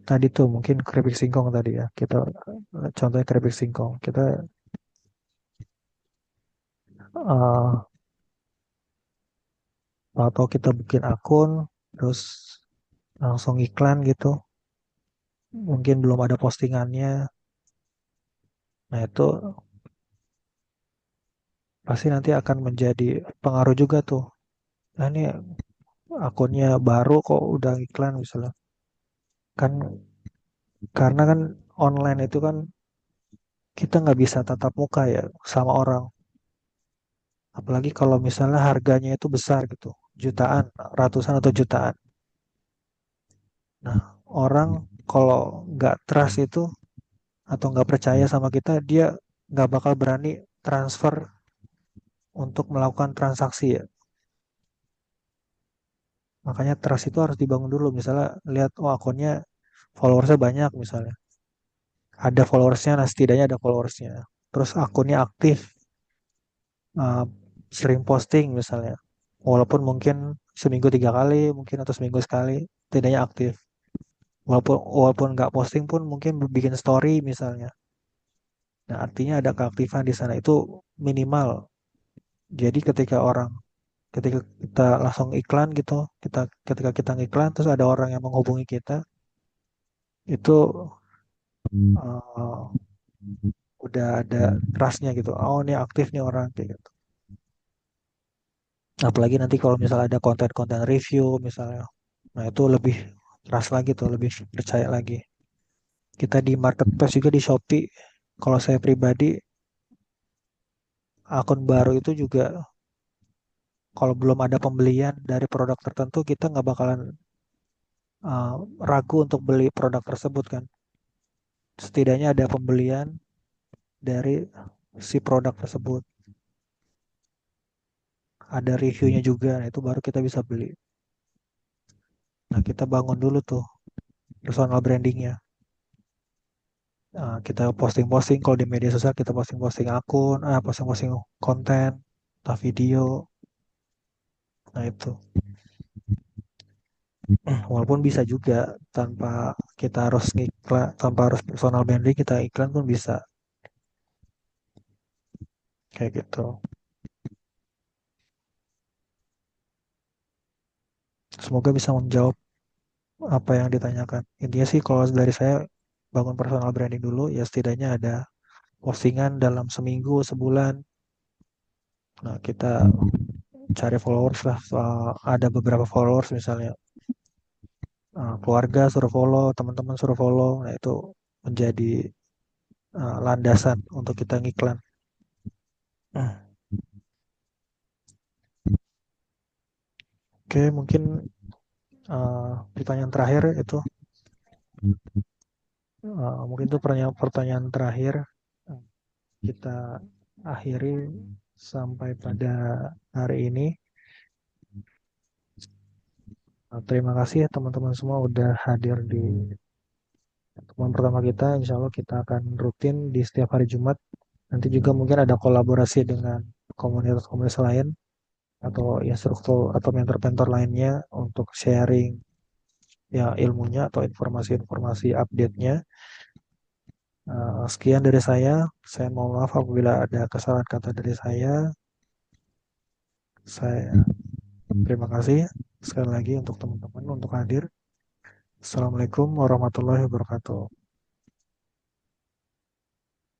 tadi tuh mungkin keripik singkong tadi ya. Kita contohnya keripik singkong. Kita uh, atau kita bikin akun terus langsung iklan gitu. Mungkin belum ada postingannya. Nah, itu pasti nanti akan menjadi pengaruh juga tuh. Nah, ini akunnya baru kok udah iklan misalnya. Kan karena kan online itu kan kita nggak bisa tatap muka ya sama orang. Apalagi kalau misalnya harganya itu besar gitu. Jutaan, ratusan atau jutaan. Nah, orang kalau nggak trust itu atau nggak percaya sama kita, dia nggak bakal berani transfer untuk melakukan transaksi ya. Makanya trust itu harus dibangun dulu. Misalnya lihat, oh akunnya followersnya banyak misalnya. Ada followersnya, nah setidaknya ada followersnya. Terus akunnya aktif, uh, sering posting misalnya. Walaupun mungkin seminggu 3 kali, mungkin atau seminggu sekali, setidaknya aktif. Walaupun nggak posting pun mungkin bikin story misalnya. Nah artinya ada keaktifan di sana itu minimal. Jadi ketika kita langsung iklan gitu, ketika kita ngiklan terus ada orang yang menghubungi kita, itu uh, udah ada trustnya gitu. Oh ini aktif nih orang kayak gitu. Apalagi nanti kalau misalnya ada konten-konten review misalnya, nah itu lebih trust lagi tuh, lebih percaya lagi. Kita di marketplace juga di Shopee, kalau saya pribadi akun baru itu juga kalau belum ada pembelian dari produk tertentu kita nggak bakalan uh, ragu untuk beli produk tersebut kan. Setidaknya ada pembelian dari si produk tersebut, ada reviewnya juga, nah itu baru kita bisa beli. Nah kita bangun dulu tuh personal brandingnya. Kita posting-posting kalau di media sosial kita posting-posting akun, posting-posting konten, atau video. Nah itu, walaupun bisa juga tanpa kita harus ngiklan, tanpa harus personal branding kita iklan pun bisa kayak gitu. Semoga bisa menjawab apa yang ditanyakan. Intinya sih kalau dari saya bangun personal branding dulu ya setidaknya ada postingan dalam seminggu, sebulan. Nah kita cari followers lah, ada beberapa followers misalnya. Keluarga suruh follow, teman-teman suruh follow, nah itu menjadi landasan untuk kita ngiklan. Hmm. Oke, mungkin pertanyaan terakhir itu Mungkin itu pertanyaan terakhir. Kita akhiri sampai pada hari ini. Terima kasih ya teman-teman semua udah hadir di pertemuan pertama kita. Insya Allah kita akan rutin di setiap hari Jumat. Nanti juga mungkin ada kolaborasi dengan komunitas-komunitas lain atau instruktur atau mentor-mentor lainnya untuk sharing ya ilmunya atau informasi-informasi update-nya. Sekian dari saya. Saya mohon maaf apabila ada kesalahan kata dari saya. Saya terima kasih sekali lagi untuk teman-teman untuk hadir. Assalamualaikum warahmatullahi wabarakatuh.